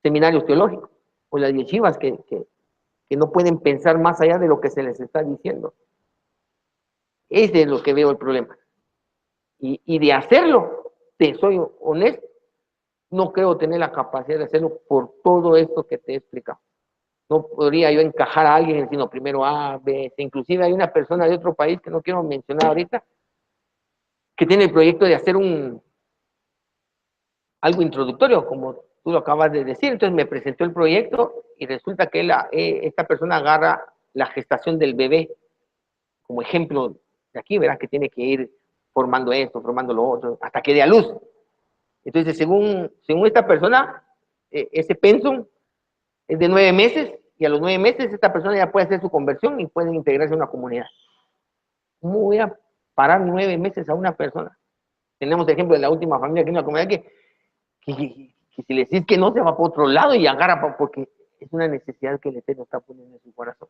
seminarios teológicos o las yeshivas que no pueden pensar más allá de lo que se les está diciendo. Ese es lo que veo el problema. Y de hacerlo, te soy honesto, no creo tener la capacidad de hacerlo por todo esto que te he explicado. No podría yo encajar a alguien diciendo primero A, B, C. Inclusive hay una persona de otro país que no quiero mencionar ahorita, que tiene el proyecto de hacer algo introductorio, como tú lo acabas de decir. Entonces me presentó el proyecto y resulta que esta persona agarra la gestación del bebé como ejemplo de aquí, ¿verdad? Que tiene que ir formando esto, formando lo otro, hasta que dé a luz. Entonces, según esta persona, ese pensum es de 9 meses, y a los 9 meses esta persona ya puede hacer su conversión y puede integrarse a una comunidad. ¿Cómo voy a parar 9 meses a una persona? Tenemos el ejemplo de la última familia que es una comunidad que si le decís que no, se va por otro lado y agarra, porque es una necesidad que el Eterno está poniendo en su corazón.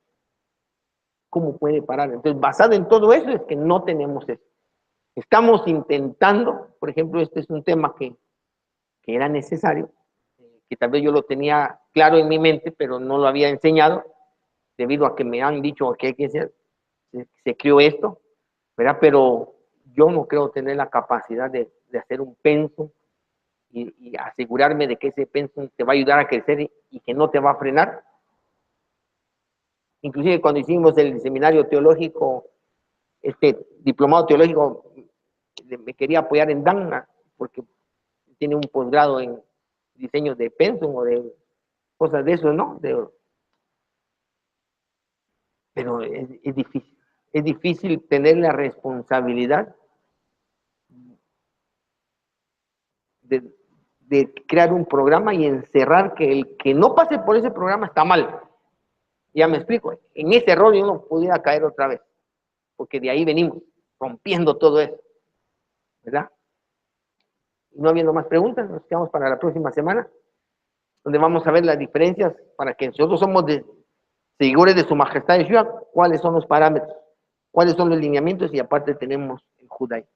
¿Cómo puede parar? Entonces, basado en todo eso, es que no tenemos eso. Estamos intentando, por ejemplo, este es un tema que era necesario, que tal vez yo lo tenía claro en mi mente, pero no lo había enseñado, debido a que me han dicho que hay que hacer, se creó esto, ¿verdad? Pero yo no creo tener la capacidad de hacer un pensum y asegurarme de que ese pensum te va a ayudar a crecer y que no te va a frenar. Inclusive cuando hicimos el seminario teológico, diplomado teológico, me quería apoyar en Dana, porque tiene un posgrado en diseño de pensum o de cosas de eso, ¿no? Pero es difícil. Es difícil tener la responsabilidad de crear un programa y encerrar que el que no pase por ese programa está mal. Ya me explico. En ese error yo no pudiera caer otra vez, porque de ahí venimos, rompiendo todo eso, ¿verdad? No habiendo más preguntas, nos quedamos para la próxima semana, donde vamos a ver las diferencias para que nosotros somos seguidores de su majestad Yeshua, cuáles son los parámetros, cuáles son los lineamientos, y aparte tenemos el judaísmo.